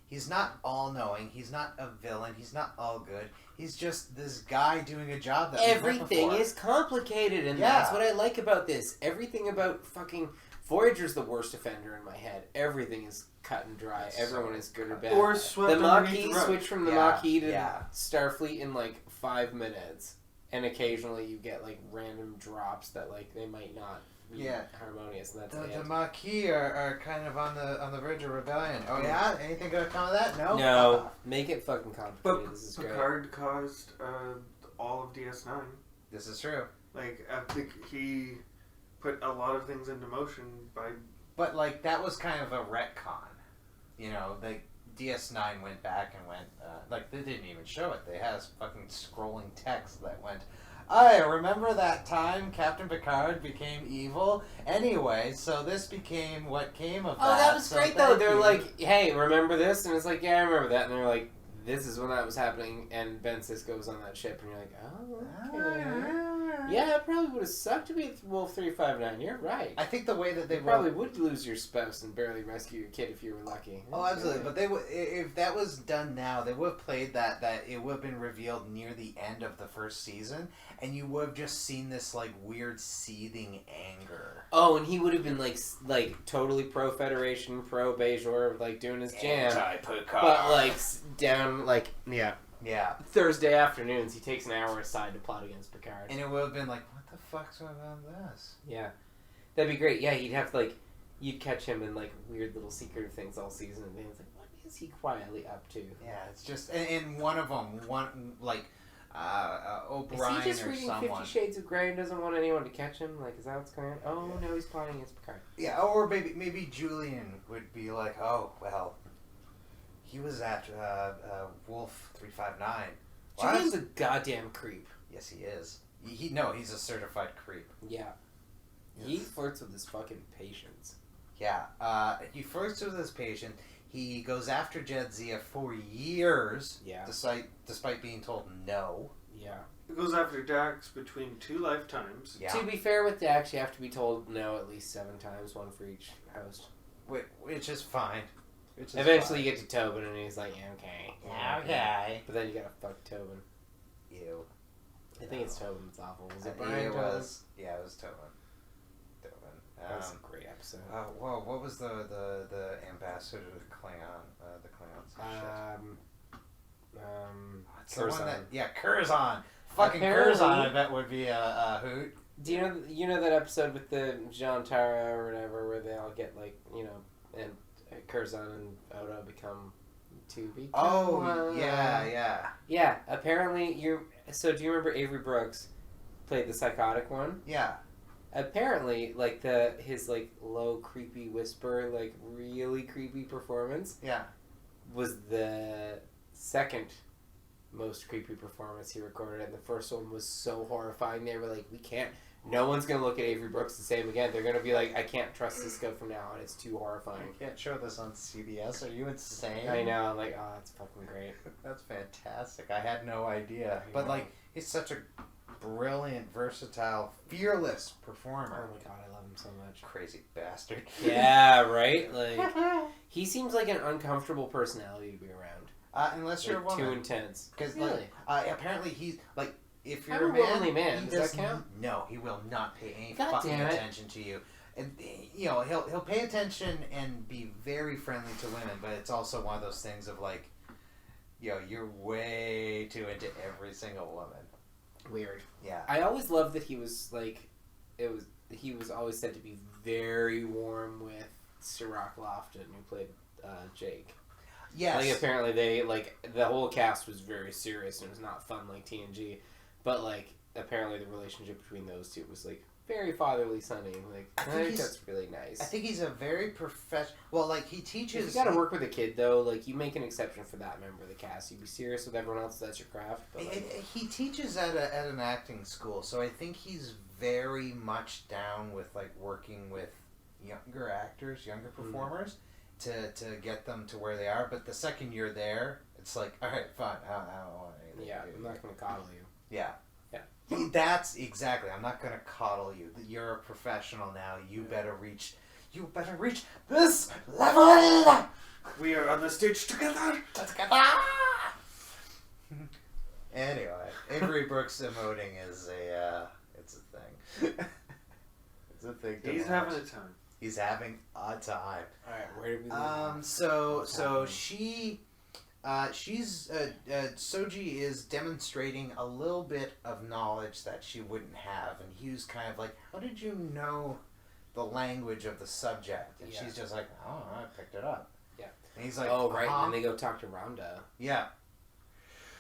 He's not all-knowing. He's not a villain. He's not all good. He's just this guy doing a job that everything is complicated, and that's what I like about this. Everything about fucking... Voyager's the worst offender in my head. Everything is cut and dry. Everyone is good or bad. Or swept the Maquis switch from the Maquis to Yeah. Starfleet in, like, 5 minutes. And occasionally you get, like, random drops that, like, they might not be harmonious. And that's the Maquis are kind of on the verge of rebellion. Oh, yeah? Anything gonna come of that? No? No. Make it fucking complicated. But this is great. Picard caused all of DS9. This is true. Like, I think he put a lot of things into motion by... But, like, that was kind of a retcon. You know, like... DS9 went back and went, like, they didn't even show it. They had fucking scrolling text that went, I remember that time Captain Picard became evil? Anyway, so this became what came of that. Oh, that was great, though. They're like, hey, remember this? And it's like, yeah, I remember that. And they're like, this is when that was happening, and Ben Sisko was on that ship. And you're like, oh, okay. Yeah, it probably would have sucked to be Wolf 359. You're right. I think the way that they probably would lose your spouse and barely rescue your kid if you were lucky. Oh, absolutely. But they would, if that was done now, they would have played that it would have been revealed near the end of the first season, and you would have just seen this like weird seething anger. Oh, and he would have been like totally pro Federation, pro Bajor, like doing his jam. Anti-Picard. But like down like Yeah. Thursday afternoons, he takes an hour aside to plot against Picard. And it would have been like, what the fuck's going on with this? Yeah. That'd be great. Yeah, he'd have to, you'd catch him in, weird little secretive things all season, and then it's like, what is he quietly up to? Yeah, it's just, and one of them, O'Brien is he just or reading someone. 50 Shades of Grey and doesn't want anyone to catch him? Like, is that what's going on? Oh, no, he's plotting against Picard. Yeah, or maybe Julian would be like, oh, well... He was at Wolf 359. Julian's a goddamn creep. Yes, he is. He's a certified creep. Yeah. Yes. He flirts with his fucking patients. Yeah. He flirts with his patient. He goes after Jadzia for years. Yeah. Despite being told no. Yeah. He goes after Dax between 2 lifetimes. Yeah. To be fair with Dax, you have to be told no at least 7 times, 1 for each host. Which is fine. Eventually you get to Tobin and he's like, yeah, okay. Yeah, okay. But then you gotta fuck Tobin. Ew. I think it's Tobin that's awful. Was it Brian? It was. Yeah, it was Tobin. That was a great episode. Whoa, what was the ambassador to the Klingon? The Klingons. It's the one that, Curzon. Fucking Curzon, I bet would be a hoot. Do you know that episode with the Jean Tara or whatever, where they all get and Curzon and Odo become to become one. Yeah. Apparently, so do you remember Avery Brooks played the psychotic one? Yeah. Apparently, like his like low creepy whisper, like really creepy performance. Yeah. Was the second most creepy performance he recorded, and the first one was so horrifying. They were like, no one's gonna look at Avery Brooks the same again. They're gonna be like, I can't trust this guy from now on. It's too horrifying. I can't show this on CBS. Are you insane? I know. I'm like, oh, that's fucking great. That's fantastic. I had no idea. But like, he's such a brilliant, versatile, fearless performer. Oh my god, I love him so much. Crazy bastard. Yeah, right? Like, he seems like an uncomfortable personality to be around. Unless you're a woman. Too intense. Because really? Apparently he's like, if you're I'm a lonely man. Does that count? No, he will not pay any fucking attention to you. And he'll pay attention and be very friendly to women, but it's also one of those things of like, you're way too into every single woman. Weird. Yeah. I always loved that he was like, he was always said to be very warm with Sirach Lofton, who played Jake. Yes. Like, apparently they, like, the whole cast was very serious and it was not fun like TNG. But, like, apparently the relationship between those two was, like, very fatherly sonny. Like, I think that's really nice. I think he's a very professional... Well, like, he teaches... If you gotta work with a kid, though, like, you make an exception for that member of the cast. You be serious with everyone else, that's your craft. But, like, he teaches at an acting school, so I think he's very much down with, like, working with younger actors, younger performers. To get them to where they are, but the second you're there, it's like, all right, fine, I don't want anything. Yeah, I'm not going to coddle you. Yeah. That's exactly. I'm not going to coddle you. You're a professional now. You better reach this level. We are on the stage together. Anyway, Avery Brooks emoting is it's a thing. It's a thing. He's having a time. He's having a time. All right, where did we leave? So she's Soji is demonstrating a little bit of knowledge that she wouldn't have, and he was kind of like, "How did you know the language of the subject?" And she's just like, "Oh, I picked it up." Yeah. And he's like, "Oh, right." And then they go talk to Rhonda. Yeah.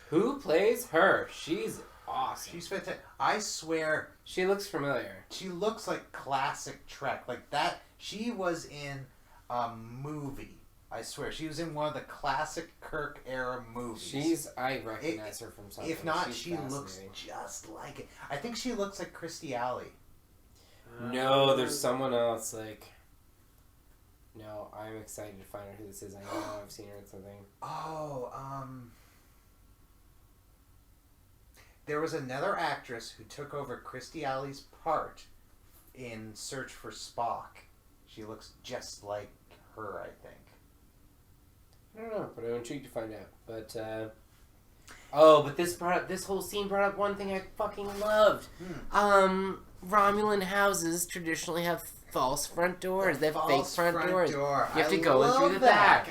Who plays her? She's awesome. She's fantastic. I swear. She looks familiar. She looks like classic Trek. Like that. She was in a movie. I swear. She was in one of the classic Kirk era movies. I recognize her from something. If not, she looks just like it. I think she looks like Christy Alley. No, there's someone else. Like, no, I'm excited to find out who this is. I know I've seen her in something. Oh, there was another actress who took over Christy Alley's part in Search for Spock. She looks just like her, I think. I don't know, but I'm intrigued to find out. But, but this whole scene brought up one thing I fucking loved. Romulan houses traditionally have false front doors. They have fake front doors. You have to go in through the back.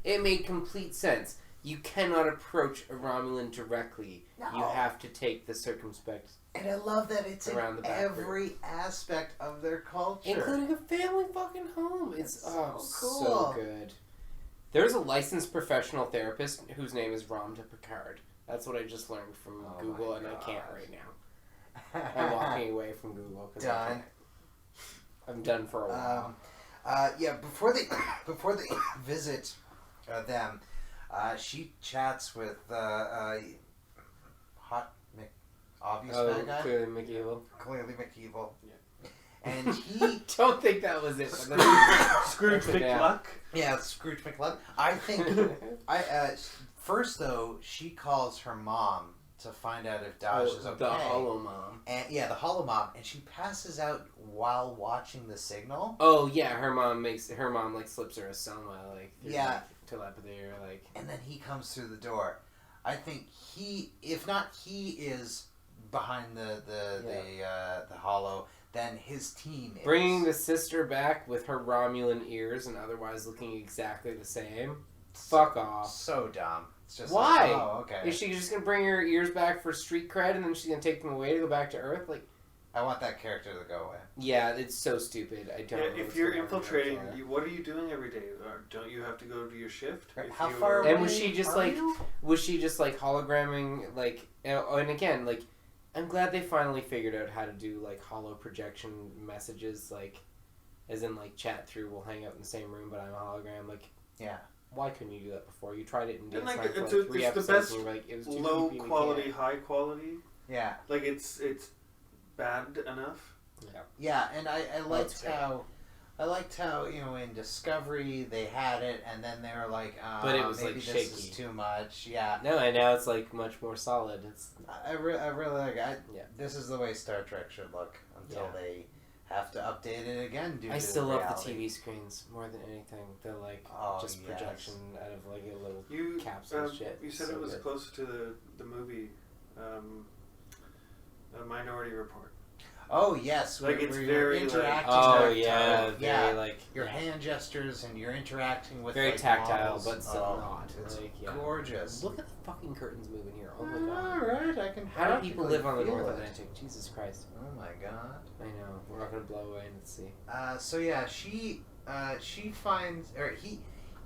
It made complete sense. You cannot approach a Romulan directly. No. You have to take the circumspect. And I love that it's in every aspect of their culture. Including a family fucking home. It's so cool. So good. There's a licensed professional therapist whose name is Rhonda Picard. That's what I just learned from Google, and I can't right now. I'm walking away from Google. Done. I'm done for a while. Before they visit them, she chats with hot obvious bad guy. Clearly McEvil. Clearly McEvil. Yeah. And he don't think that was it. Scrooge McLuck. Yeah, Scrooge McLuck. I think first though, she calls her mom to find out if Daj is okay. The Hollow Mom. And the Hollow Mom, and she passes out while watching the signal. Oh yeah, her mom like slips her a Selma telepathy or like. And then he comes through the door. I think he is behind the Hollow, then his team is. Bringing the sister back with her Romulan ears and otherwise looking exactly the same. Fuck off. So dumb. It's just why? Like, oh, okay. Is she just gonna bring her ears back for street cred and then she's gonna take them away to go back to Earth? Like, I want that character to go away. Yeah, it's so stupid. I don't. Yeah, if you're infiltrating, what are you doing every day? Don't you have to go to your shift? Right. How far away? And was she just hologramming like? And again, like, I'm glad they finally figured out how to do like holo projection messages, like, as in like chat through. We'll hang out in the same room, but I'm a hologram. Like, yeah. Why couldn't you do that before? You tried it in DS9 like, for it's 3 episodes. the best and like, it was too low creepy quality, high quality. Yeah. Like it's bad enough. Yeah. Yeah, and I liked how in Discovery they had it, and then they were like, but it was maybe like this shaky. is too much. Yeah. No, and now it's like much more solid. It's. I really like. This is the way Star Trek should look until they have to update it again. I still love the TV screens more than anything. They're like just projection out of like a little capsule shit. You said it was close to the movie, a Minority Report. Oh yes, like it's very interacting. Very like your hand gestures and you're interacting with very like, tactile, models. but still not. It's like, gorgeous. Look at the fucking curtains moving here. Oh my god! All right, I can. How do people live on the North Atlantic? Jesus Christ! Oh my god! I know. We're not gonna blow away in the sea. So yeah, she finds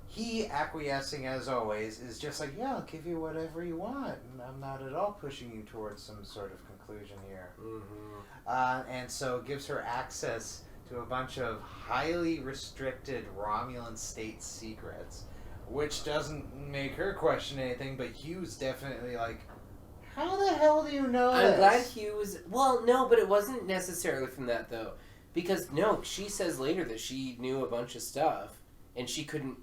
he acquiescing as always is just like, yeah, I'll give you whatever you want, and I'm not at all pushing you towards some sort of conclusion here. Mm-hmm. And so gives her access to a bunch of highly restricted Romulan state secrets, which doesn't make her question anything, but Hugh's definitely like, how the hell do you know this? I'm glad Hugh was... Well, no, but it wasn't necessarily from that, though. Because, no, she says later that she knew a bunch of stuff, and she couldn't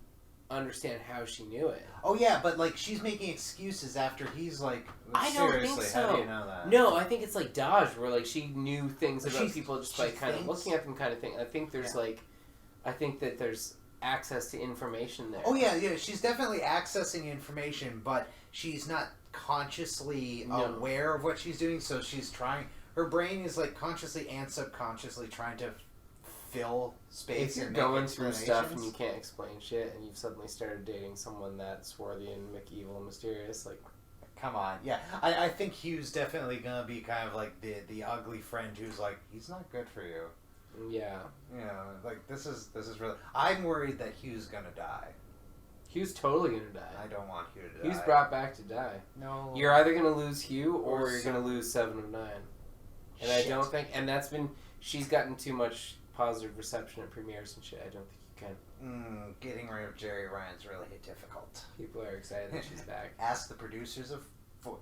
understand how she knew it. Oh, yeah, but, like, she's making excuses after he's like, I don't think so. How do you know that? No, I think it's like Dodge, where, like, she knew things about people just by kind of looking at them kind of thing. I think there's, I think that there's access to information there. Oh, yeah, she's definitely accessing information, but she's not consciously aware of what she's doing, so she's trying... Her brain is, like, consciously and subconsciously trying to fill space. If you're going through stuff and you can't explain shit, and you've suddenly started dating someone that's swarthy and McEvil and mysterious, like... Come on, yeah. I think Hugh's definitely gonna be kind of like the ugly friend who's like, he's not good for you. Yeah. You know, like, this is really... I'm worried that Hugh's gonna die. Hugh's totally gonna die. I don't want Hugh to die. Hugh's brought back to die. No. You're either gonna lose Hugh or you're gonna lose 7 of 9. And I don't think... And that's been... She's gotten too much positive reception at premieres and shit. I don't think you can. Getting rid of Jerry Ryan's really difficult. People are excited that she's back. Ask the producers of Voyager.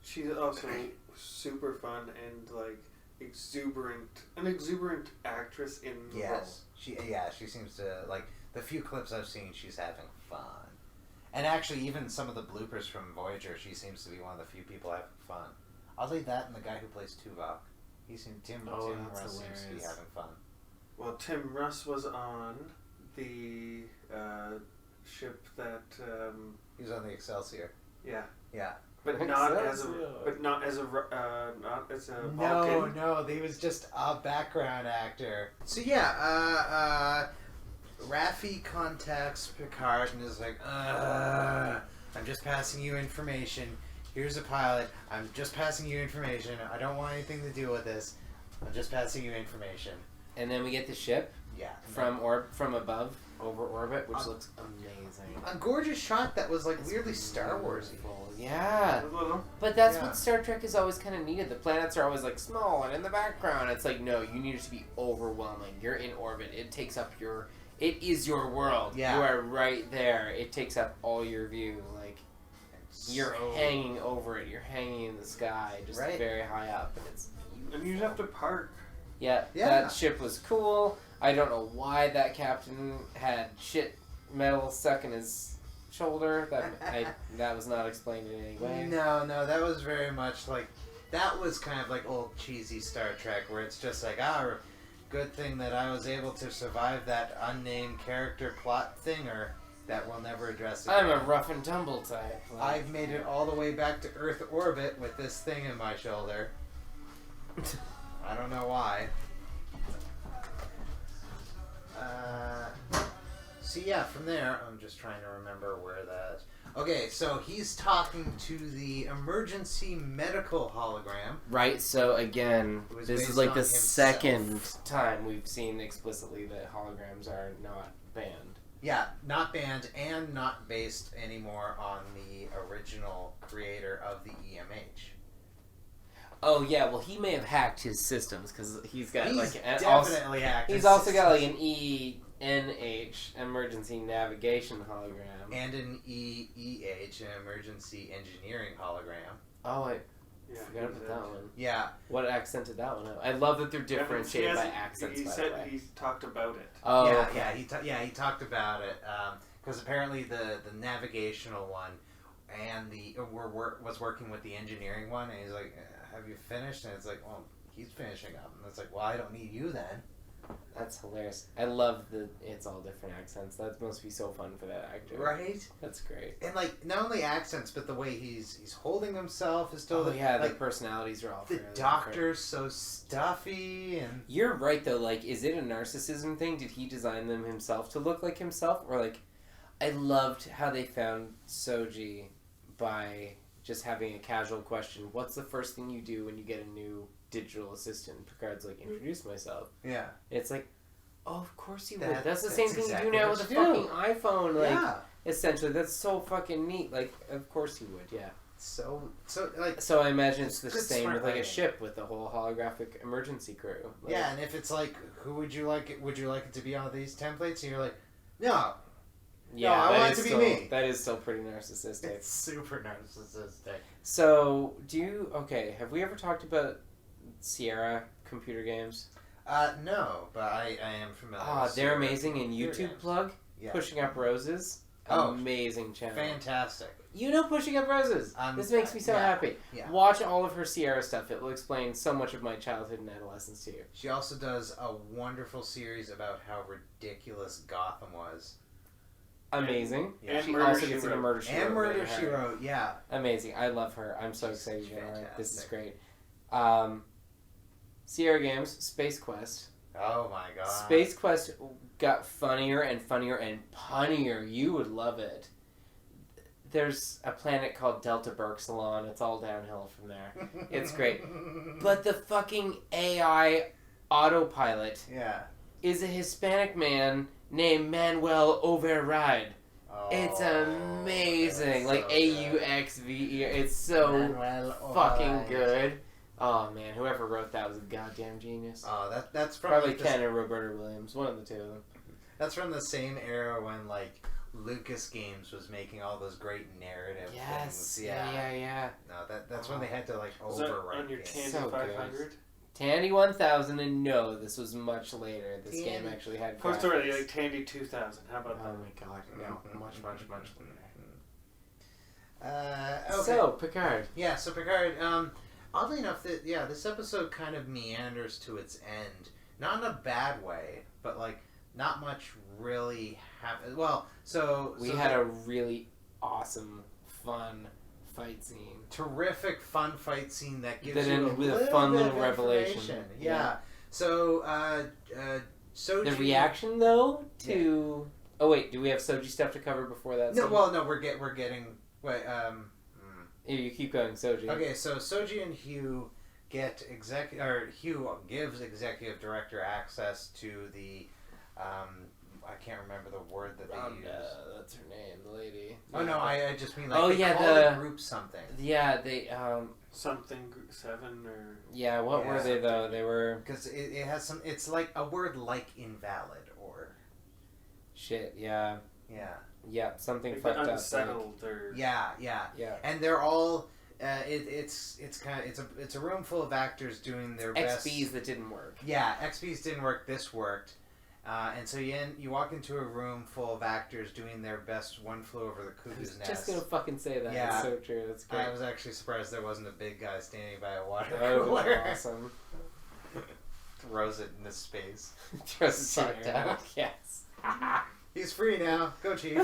She's also super fun and like an exuberant actress in the role. She seems to like the few clips I've seen. She's having fun, and actually, even some of the bloopers from Voyager, she seems to be one of the few people having fun. I'll leave that and the guy who plays Tuvok. Tim Russ seems to be having fun. Well, Tim Russ was on the ship that he was on the Excelsior. Yeah. Yeah. But not as a Vulcan. No, he was just a background actor. So yeah, Raffi contacts Picard and is like, I'm just passing you information. Here's a pilot. I'm just passing you information. I don't want anything to do with this. I'm just passing you information. And then we get the ship. Yeah. From above, over orbit, which looks amazing. A gorgeous shot that was like weirdly Star Warsy. Yeah. But that's what Star Trek has always kind of needed. The planets are always like small and in the background. It's like, no, you need it to be overwhelming. You're in orbit. It is your world. Yeah. You are right there. It takes up all your view. Like, you're hanging over it. You're hanging in the sky, just very high up, and it's beautiful. And you have to park. Yeah, that ship was cool. I don't know why that captain had shit metal stuck in his shoulder. That was not explained in any way. No, that was very much like, that was kind of like old cheesy Star Trek, where it's just like, good thing that I was able to survive that unnamed character plot thinger that we'll never address again. I'm a rough and tumble type. I've made it all the way back to Earth orbit with this thing in my shoulder. I don't know why. So yeah, from there, I'm just trying to remember where that... Okay, so he's talking to the emergency medical hologram. Right, so again, this is like the second time we've seen explicitly that holograms are not banned. Yeah, not banned and not based anymore on the original creator of the EMH. Oh yeah, well he may have hacked his systems because he's got definitely hacked. He's also got like an ENH emergency navigation hologram and an EEH, an emergency engineering hologram. Oh, I forgot about that one. Yeah. What accent did that one have? I love that they're differentiated by accents. He said he talked about it. Oh, yeah, he talked about it because apparently the navigational one and was working with the engineering one, and he's like, "Have you finished?" And it's like, "Well, he's finishing up," and it's like, "Well, I don't need you then." That's hilarious. I love that it's all different accents. That must be so fun for that actor. Right? That's great. And like not only accents, but the way he's holding himself is still. The personalities are all. The doctor's so stuffy and. You're right though. Like, is it a narcissism thing? Did he design them himself to look like himself, or like? I loved how they found Soji by just having a casual question. What's the first thing you do when you get a new digital assistant? Picard's like, introduce myself. Yeah. It's like, oh, of course you would. That's the same thing you do now with a fucking iPhone. Like, essentially, that's so fucking neat. Like, of course you would, yeah. So I imagine it's the same with like a ship with the whole holographic emergency crew. Like, yeah, and if it's like, who would you like it? Would you like it to be on these templates? And you're like, no. Yeah, no, I want it to be me. That is still pretty narcissistic. It's super narcissistic. So, have we ever talked about Sierra computer games? No, but I am familiar with they're amazing in YouTube games. Plug. Yeah. Pushing Up Roses. Amazing channel. Fantastic. You know Pushing Up Roses. This makes me so happy. Yeah. Watch all of her Sierra stuff. It will explain so much of my childhood and adolescence to you. She also does a wonderful series about how ridiculous Gotham was. Amazing. Yeah. She also gets into Murder, She Wrote. And Murder, She Wrote, yeah. Amazing. I love her. I'm so excited to get her. This is great. Sierra Games, Space Quest. Oh my god. Space Quest got funnier and funnier and punnier. You would love it. There's a planet called Delta Burke Salon. It's all downhill from there. It's great. But the fucking AI autopilot is a Hispanic man named Manuel Override. Oh, it's amazing. Like so AUXVE. It's so fucking good. Oh man, whoever wrote that was a goddamn genius. Oh, that's from probably Ken and Roberta Williams, one of the two of them. That's from the same era when like Lucas Games was making all those great narrative things. Yeah. No, that's when they had to like overwrite. On your Tandy 500. Tandy 1000, and no, this was much later. This game actually had. Close already, like Tandy 2000. How about that? Oh my god, no, much later. Okay. So Picard. Yeah, so Picard. Oddly enough, this episode kind of meanders to its end. Not in a bad way, but like not much really happened. Well, we had a really awesome, fun fight scene. Terrific fun fight scene that gives with a fun little revelation. Yeah. So, Soji. The reaction though to. Oh wait, do we have Soji stuff to cover before that? No, well, no, we're getting. Wait, You keep going, Soji. Okay, so Soji and Hugh get Hugh gives executive director access to the. I can't remember the word that they use. That's her name, the lady. Oh no, I just mean like the group something. Yeah, they something 7 or. Yeah, what were they though? They were because it has some. It's like a word like invalid or. Shit. Yeah. Yeah. Yeah, something like fucked unsettled up. Or... Yeah. And they're all. It's a room full of actors doing their best. XPs that didn't work. Yeah, XPs didn't work. This worked, and so you walk into a room full of actors doing their best. One flew over the cuckoo's nest. Just gonna fucking say that. Yeah, it's so true. That's great. I was actually surprised there wasn't a big guy standing by a water cooler. Awesome. Throws it into space. Throws it down. Yes. He's free now. Go, Chief.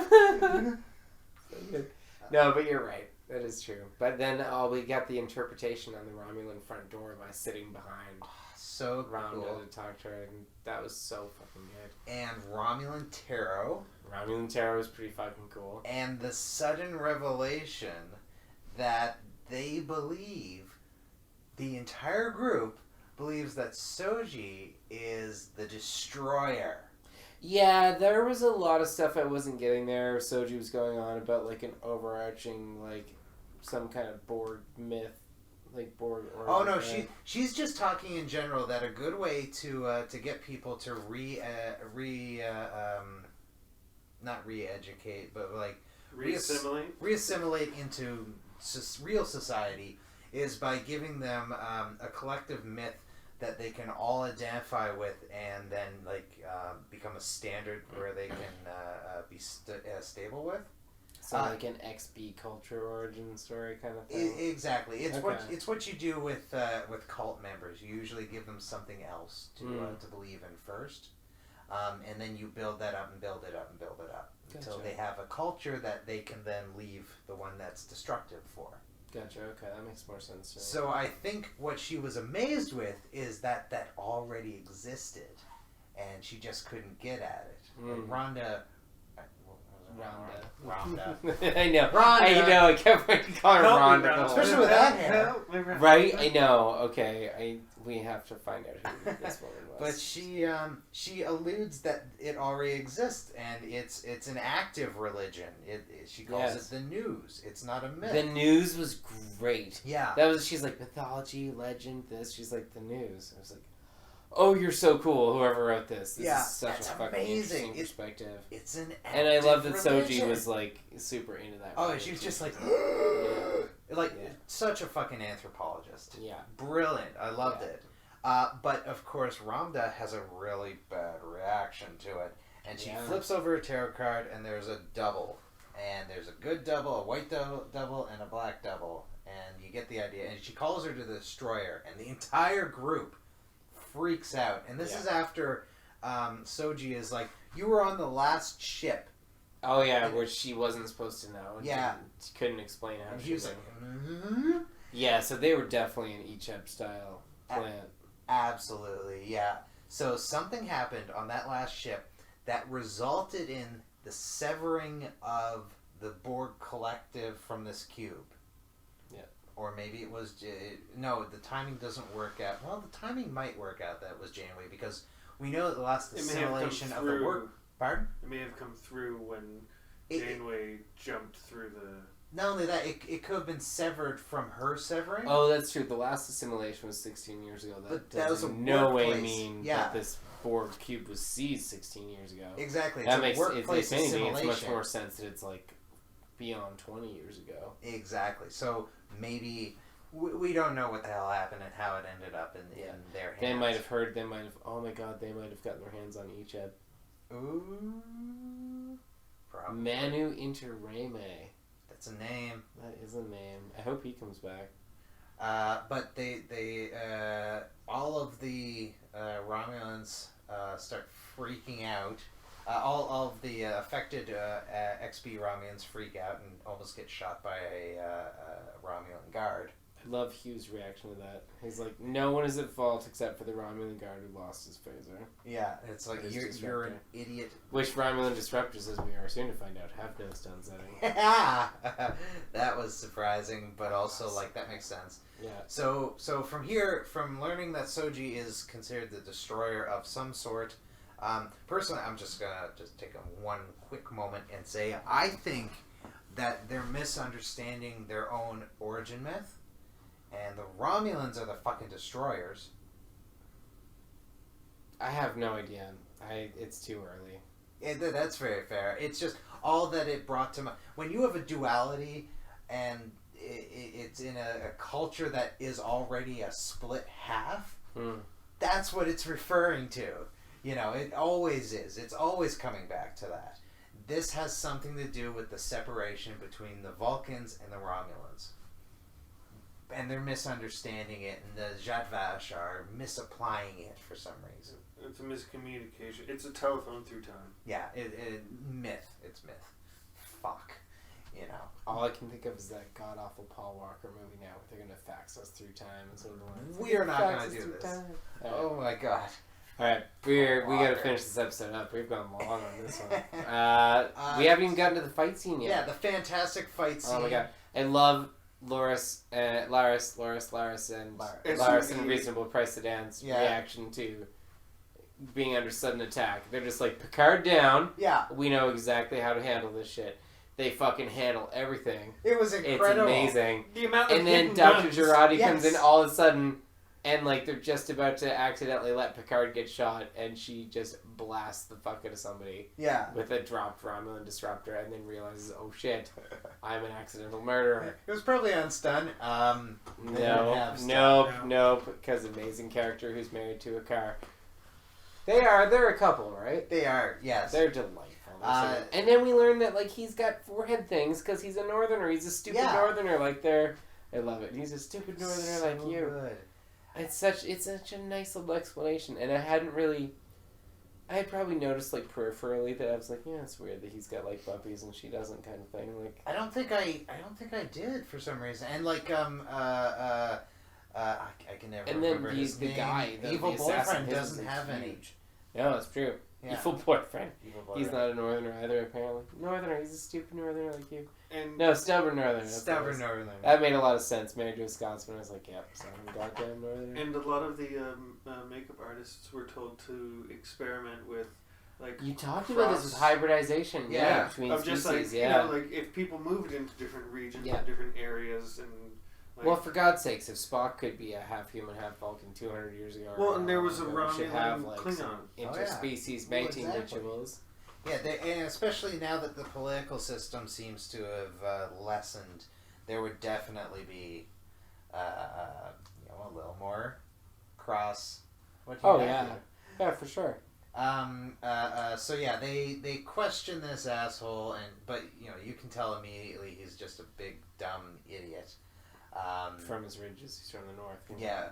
No, but you're right. That is true. But then we got the interpretation on the Romulan front door by sitting behind So Rhonda cool. to talk to her, and that was so fucking good. And Romulan tarot. Romulan tarot was pretty fucking cool. And the sudden revelation that they believe, the entire group believes that Soji is the destroyer. Yeah, there was a lot of stuff I wasn't getting there. Soji was going on about like an overarching, like some kind of Borg myth, like Borg. Oh no, she's just talking in general that a good way to get people to not re-educate, but like reassimilate into real society is by giving them a collective myth that they can all identify with, and then become a standard where they can be stable with. So like an XB culture origin story kind of thing. Exactly. It's what you do with cult members. You usually give them something else to believe in first, and then you build that up and build it up and build it up until they have a culture that they can then leave the one that's destructive for. Gotcha. Okay, that makes more sense to me. So I think what she was amazed with is that already existed, and she just couldn't get at it. And Rhonda. I know. I kept wanting to call her Rhonda. Especially with that hair. Right? I know. Okay. We have to find out who this woman was. But she alludes that it already exists, and it's an active religion. She calls it the news. It's not a myth. The news was great. Yeah. She's like mythology, legend, this. She's like the news. I was like, oh, you're so cool, whoever wrote this. This is such a fucking interesting perspective. It's an active And I love that religion. Soji was like super into that. Oh, she was just like, such a fucking anthropologist. Yeah. Brilliant. I loved it. But of course, Rhonda has a really bad reaction to it. And she flips over a tarot card, and there's a double. And there's a good double, a white double, and a black double. And you get the idea. And she calls her to the destroyer. And the entire group freaks out. And this is after Soji is like, you were on the last ship. Oh, yeah, where she wasn't supposed to know. Yeah. She couldn't explain how and she was like, Yeah, so they were definitely an Icheb style plan. Absolutely, yeah. So something happened on that last ship that resulted in the severing of the Borg collective from this cube. Yeah. Or maybe it was... no, the timing doesn't work out. Well, the timing might work out that it was Janeway, because we know that the last assimilation of the work... Pardon? It may have come through when Janeway jumped through the... Not only that, it could have been severed from her severing. Oh, that's true. The last assimilation was 16 years ago. That was no way mean that this Borg cube was seized 16 years ago. Exactly. That makes if anything, it's much more sense that it's like beyond 20 years ago. Exactly. So maybe we don't know what the hell happened and how it ended up in their hands. They might have heard. Oh my god! They might have gotten their hands on Icheb. Ooh. Probably. Manu Interreme. That's a name. That is a name. I hope he comes back. But they all of the Romulans start freaking out. All of the affected XB Romulans freak out and almost get shot by a Romulan guard. I love Hugh's reaction to that. He's like, no one is at fault except for the Romulan guard who lost his phaser. Yeah, it's like, you're an idiot. Which Romulan disruptors, as we are soon to find out, have no stun setting. That was surprising, but also, that makes sense. Yeah. So from here, from learning that Soji is considered the destroyer of some sort, personally, I'm just going to take one quick moment and say, I think that they're misunderstanding their own origin myth. And the Romulans are the fucking destroyers. I have no idea. It's too early. That's very fair. It's just all that it brought to mind. When you have a duality and it's in a culture that is already a split half, that's what it's referring to. It always is. It's always coming back to that. This has something to do with the separation between the Vulcans and the Romulans. And they're misunderstanding it, and the Jadvash are misapplying it for some reason. It's a miscommunication. It's a telephone through time. Yeah, myth. It's myth. Fuck. you know. All I can think of is that god-awful Paul Walker movie now where they're going to fax us through time. And so we are not going to do this. Right. Oh my god. Alright, we got to finish this episode up. We've gone long on this one. We haven't even gotten to the fight scene yet. Yeah, the fantastic fight scene. Oh my god. I love Laris and Reasonable Price Sedan's reaction to being under sudden attack. They're just like, Picard down. Yeah. We know exactly how to handle this shit. They fucking handle everything. It was incredible. It's amazing. The amount of and then Dr. Girardi comes in all of a sudden, and like they're just about to accidentally let Picard get shot, and she just blasts the fuck out of somebody. Yeah. With a dropped Romulan disruptor, and then realizes, oh shit, I'm an accidental murderer. It was probably on stun. Nope. Because amazing character who's married to a car. They're a couple, right? They are, yes. They're delightful. And then we learn that like he's got forehead things because he's a northerner. He's a stupid northerner. Like I love it. He's a stupid northerner so like you. Good. It's such a nice little explanation, and I had probably noticed like peripherally that I was like, yeah, it's weird that he's got like puppies and she doesn't, kind of thing. Like I don't think I did for some reson, and like I can never remember his name. Guy, the evil boyfriend doesn't have any. No, it's true. Yeah. Evil boyfriend. He's not a northerner either, apparently. Northerner, he's a stupid northerner like you. Stubborn northerner. Stubborn northerner. That made a lot of sense. Married to a Scotsman, I was like, yep, so I'm a goddamn northerner. And a lot of the makeup artists were told to experiment with, like, you talked about this with hybridization, between of just species, like, you know, like if people moved into different regions and different areas and. Like, well, for God's sakes, if Spock could be a half human, half Vulcan 200 years ago, and there was a Romulan Klingon interspecies mating rituals. Yeah, and especially now that the political system seems to have lessened, there would definitely be, a little more cross. Yeah, for sure. So yeah, they question this asshole, but you can tell immediately he's just a big dumb idiot. From his ridges, he's from the north. Yeah,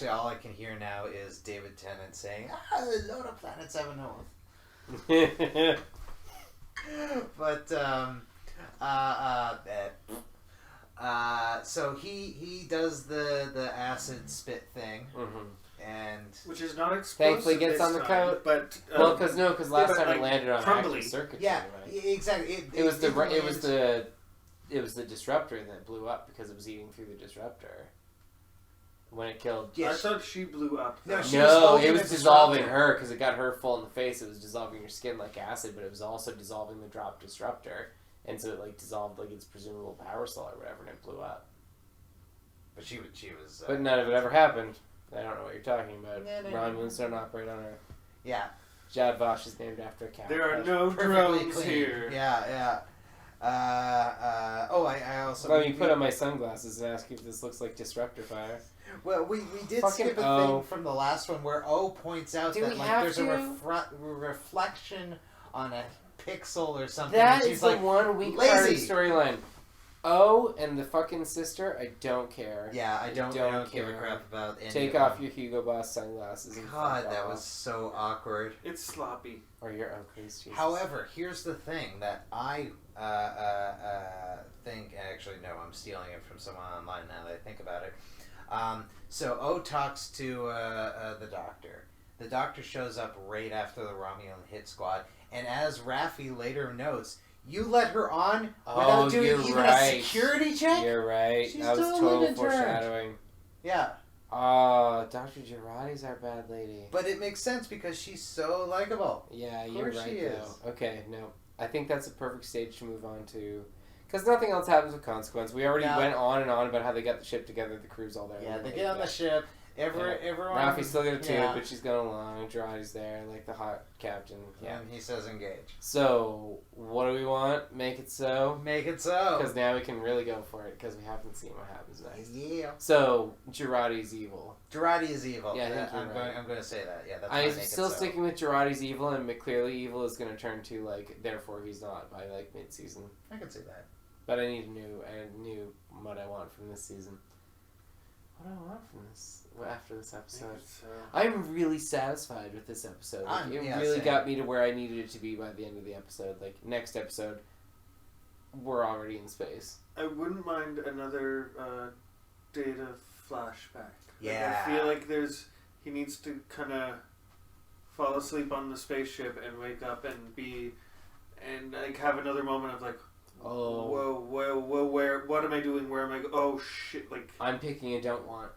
all I can hear now is David Tennant saying, "A lot of planets have a north." But so he does the acid spit thing, and which is not explosive. Thankfully, gets on the coat, but because last time it landed on crumbly active circuitry. Yeah, right? exactly. It was the disruptor that blew up because it was eating through the disruptor. When it killed... Yeah, I thought she blew up. No, it was dissolving her because it got her full in the face. It was dissolving your skin like acid, but it was also dissolving the drop disruptor. And so it dissolved its presumable power cell or whatever, and it blew up. But she was... but none of it ever happened. I don't know what you're talking about. Romulans don't operate on Earth. Yeah. Jad Vosh is named after a cow. There are no drones here. Yeah. I also... Let me put on my sunglasses and ask you if this looks like disruptor fire. Well, we did skip a thing from the last one where O points out that there's a reflection on a pixel or something. That is the one weak part of the storyline. O and the fucking sister, I don't care. Yeah, I don't give a crap about any Take off your Hugo Boss sunglasses. God, that was so awkward. It's sloppy. Or your Oakley's. However, here's the thing that I think... Actually, no, I'm stealing it from someone online now that I think about it. So O talks to the Doctor. The Doctor shows up right after the Romulan hit squad, and as Raffi later notes, you let her on without doing even a security check? You're right. She's that was total foreshadowing. Yeah. Oh, Dr. Girardi's our bad lady. But it makes sense because she's so likable. Yeah, you're right, though. Okay, no. I think that's a perfect stage to move on to... Because nothing else happens with consequence. We already went on and on about how they got the ship together, the crew's all there. Yeah, they get on the ship. Everyone... Raffi's still got a tube, but she's going along. Girardi's there, like the hot captain. Yeah. And he says engage. So, what do we want? Make it so? Make it so. Because now we can really go for it, because we haven't seen what happens next. Yeah. So, Girardi's evil. Girardi is evil. Yeah, I'm going to say that. Yeah, that's I'm still sticking with Girardi's evil, and clearly evil is going to turn to, therefore he's not by, mid-season. I can see that. But I knew what I want from this season. What do I want from this after this episode? I'm really satisfied with this episode. It really got me to where I needed it to be by the end of the episode. Next episode, we're already in space. I wouldn't mind another Data flashback. Yeah. I feel like he needs to kind of fall asleep on the spaceship and wake up and like have another moment of like, whoa, what am I doing? Where am I? Oh shit! Like I'm picking a don't want.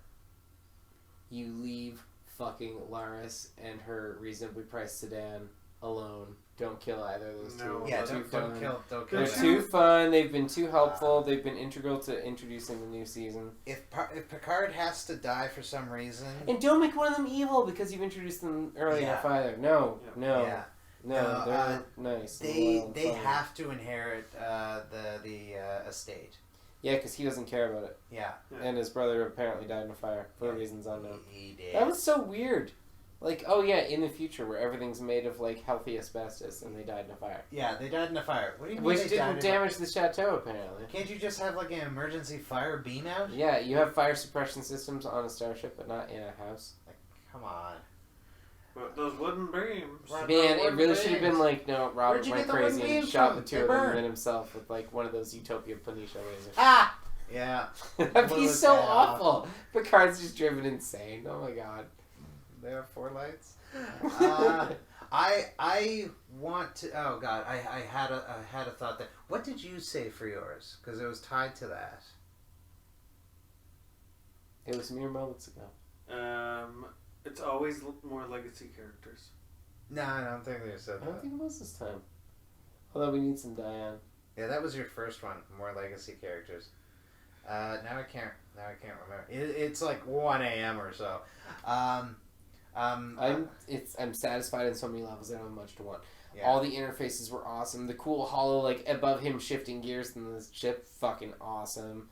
You leave fucking Laris and her reasonably priced sedan alone. Don't kill either of those two. Yeah, don't kill. They're too fun. They've been too helpful. They've been integral to introducing the new season. If Picard has to die for some reason, and don't make one of them evil because you've introduced them early enough either. No, they're nice. They have to inherit the estate. Yeah, because he doesn't care about it. Yeah, and his brother apparently died in a fire for reasons unknown. He did. That was so weird. Like, oh yeah, in the future where everything's made of like healthy asbestos and they died in a fire. Yeah, they died in a fire. What do you mean? Which didn't damage the chateau apparently. Can't you just have like an emergency fire beam out? Yeah, you have fire suppression systems on a starship, but not in a house. Like, come on. But those wooden beams. Man, it really should have been like, no, Robert went crazy and shot the two of them and then himself with like one of those Utopia Phoenicia lasers. Ah! Yeah. That'd be so awful. Picard's just driven insane. Oh my god. There are 4 lights. I want to. Oh God, I had a thought that. What did you say for yours? Because it was tied to that. It was mere moments ago. It's always more legacy characters. No, I don't think they said that. I don't think it was this time. Although we need some Diane. Yeah, that was your first one. More legacy characters. Now I can't remember. It's like 1 a.m. or so. I'm satisfied on so many levels. I don't have much to want. Yeah. All the interfaces were awesome. The cool hollow, like above him shifting gears in the ship, fucking awesome.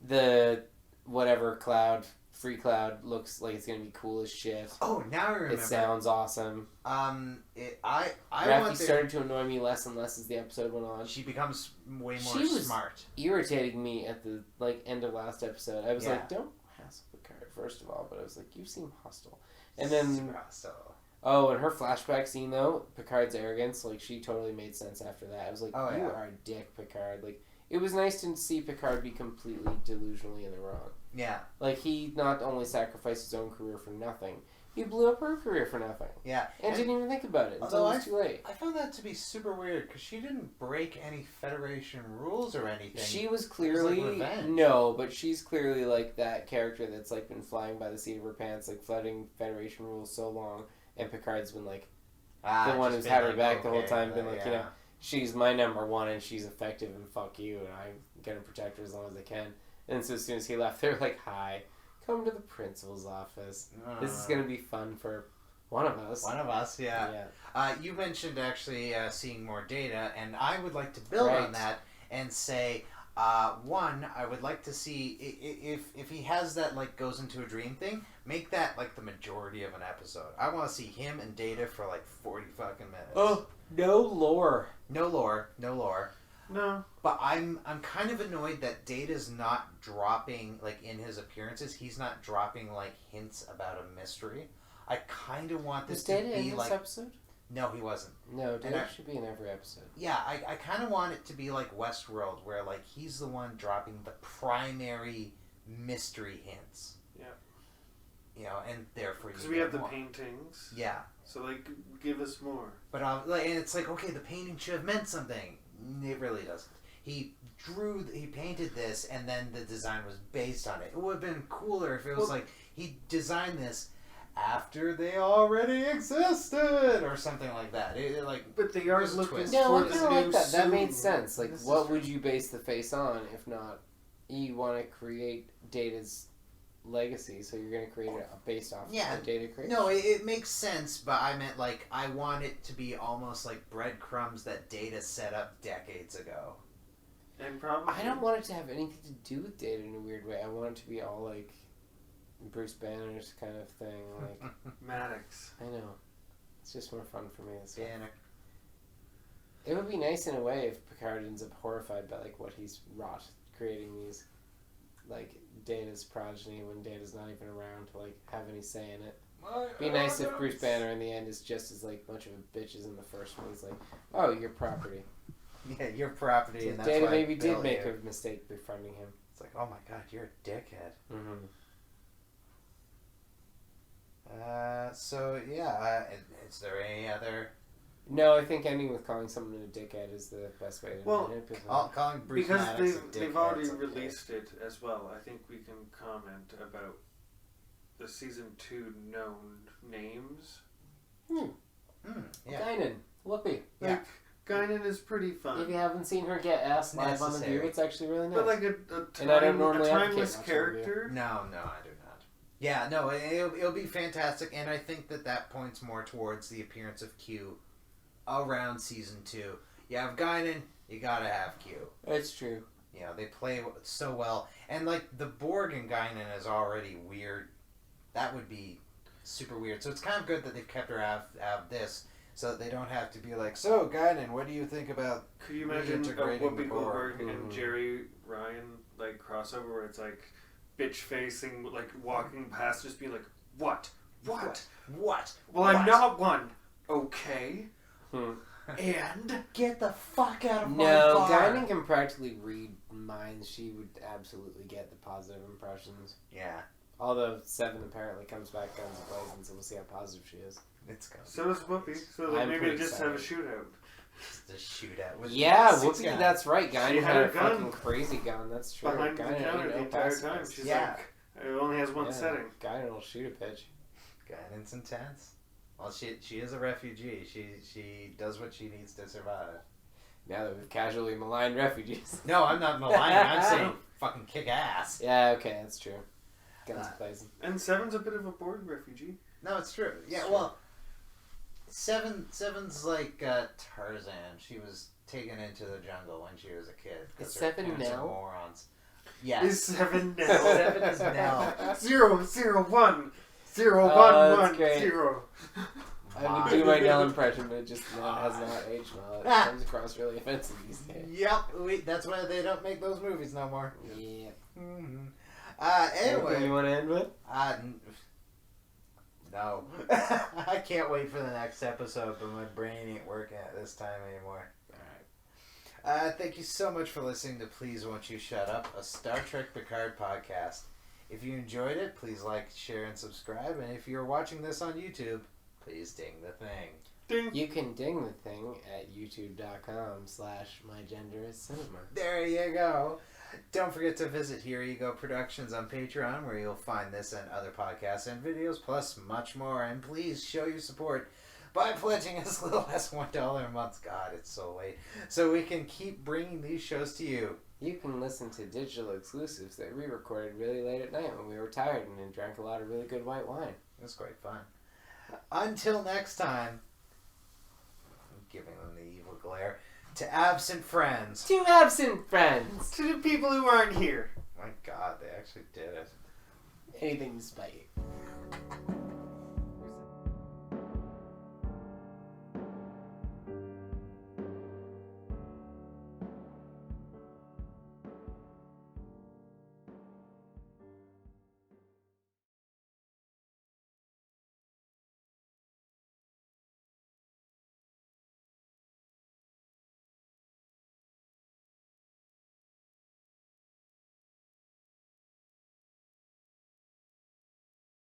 The whatever cloud, free cloud, looks like it's gonna be cool as shit. Oh, now I remember. It sounds awesome. Raffi started to annoy me less and less as the episode went on. She becomes way more smart. Irritating me at the end of last episode. I was like, don't hassle Picard first of all, but I was like, you seem hostile. And then, and her flashback scene though, Picard's arrogance, like she totally made sense after that. I was like, you are a dick, Picard. Like, it was nice to see Picard be completely delusionally in the wrong. Yeah. Like, he not only sacrificed his own career for nothing, he blew up her career for nothing. Yeah. And didn't even think about it until it was too late. I found that to be super weird because she didn't break any Federation rules or anything. She was clearly but she's clearly like that character that's like been flying by the seat of her pants, like flooding Federation rules so long, and Picard's been like the one who's had her back the whole time, been like, you know, she's my number one and she's effective and fuck you and I'm gonna protect her as long as I can. And so as soon as he left, they're like, hi. Come to the principal's office. This is going to be fun for one of us. One of us, yeah. You mentioned actually seeing more data, and I would like to build on that and say, one, I would like to see, if he has that, like, goes into a dream thing, make that, like, the majority of an episode. I want to see him and Data for, like, 40 fucking minutes. Oh, no lore. No lore. No. But I'm kind of annoyed that Data's not dropping, like, in his appearances, he's not dropping, like, hints about a mystery. I kind of want this to be, like... Was Data in this episode? No, he wasn't. No, Data should be in every episode. Yeah, I kind of want it to be like Westworld, where, like, he's the one dropping the primary mystery hints. Yeah. You know, and therefore you because we have the paintings. Yeah. So, like, give us more. But, and it's like, okay, the painting should have meant something. It really doesn't. He painted this, and then the design was based on it. It would have been cooler if it was like, he designed this after they already existed, or something like that. But they are looking. No, I kind of like that. That made sense. Like, what would you base the face on if not? You want to create Data's legacy, so you're going to create it based off of Data creation. No, it makes sense, but I meant, like, I want it to be almost like breadcrumbs that Data set up decades ago. And probably I don't want it to have anything to do with Data in a weird way. I want it to be all like Bruce Banner's kind of thing, like Maddox. I know. It's just more fun for me. Banner. It would be nice in a way if Picard ends up horrified by like what he's wrought, creating these like Data's progeny when Data's not even around to like have any say in it. It'd be nice if Bruce Banner in the end is just as like bunch of bitches in the first one. He's like, oh, your property. Yeah, your property, So and that's Data why maybe did Bill make here. a mistake befriending him. It's like, oh my god, you're a dickhead. Mm-hmm. So yeah, is there any other? No, I think ending with calling someone a dickhead is the best way to end it. Calling Bruce because Maddox they've already released it as well. I think we can comment about the season 2 known names. Yeah. Guinan, Whoopi. Yeah. Like, Guinan is pretty fun. If you haven't seen her get ass live on the view, it's actually really nice. But like a timeless character. No, I do not. Yeah, no, it'll be fantastic, and I think that points more towards the appearance of Q around season 2. You have Guinan, you gotta have Q. It's true. You know, they play so well, and like the Borg in Guinan is already weird. That would be super weird. So it's kind of good that they've kept her out of this, so that they don't have to be like, so Guinan, what do you think about? Could you imagine a Whoopi Goldberg and Jerry Ryan like crossover where it's like bitch facing, like walking past, just being like, what? Well, I'm not one. Okay. And get the fuck out of my bar. No, bar. Guinan can practically read minds. She would absolutely get the positive impressions. Yeah. Although Seven apparently comes back guns blazing, so we'll see how positive she is. It's gonna so does Whoopi. So maybe they just have a shootout. The shootout. Whoopi, that's right. Guinan had a a gun. fucking crazy gun. That's true. Behind the counter the entire time. She's like, it only has one setting. Guinan will shoot a pitch. Guinan's intense. Well, she is a refugee. She does what she needs to survive. Now that we've casually maligned refugees. No, I'm not maligning. I'm saying fucking kick ass. Yeah, okay, that's true. Guns blazing. And Seven's a bit of a Borg refugee. No, it's true. Yeah, well, Seven's like Tarzan. She was taken into the jungle when she was a kid. Is Seven Nell? Morons. Yes. Is Seven Nell? 7 is Nell. 0, 0, 1. 0, 1, 1, great. 0. I would do my Nell impression, but it just has not aged well. It comes across really offensive these days. Yep, that's why they don't make those movies no more. Yeah. Mm-hmm. Anyway. Anything you want to end with? No. I can't wait for the next episode, but my brain ain't working at this time anymore. Alright. Thank you so much for listening to Please Won't You Shut Up, a Star Trek Picard podcast. If you enjoyed it, please like, share, and subscribe. And if you're watching this on YouTube, please ding the thing. Ding. You can ding the thing at youtube.com/mygenderiscinema. There you go. Don't forget to visit HereEgo Productions on Patreon, where you'll find this and other podcasts and videos, plus much more. And please show your support by pledging as little as $1 a month. God, it's so late. So we can keep bringing these shows to you. You can listen to digital exclusives that we recorded really late at night when we were tired and drank a lot of really good white wine. It was quite fun. Until next time, I'm giving them the evil glare. To absent friends. To absent friends. To the people who aren't here. My God, they actually did it. Anything to spite you.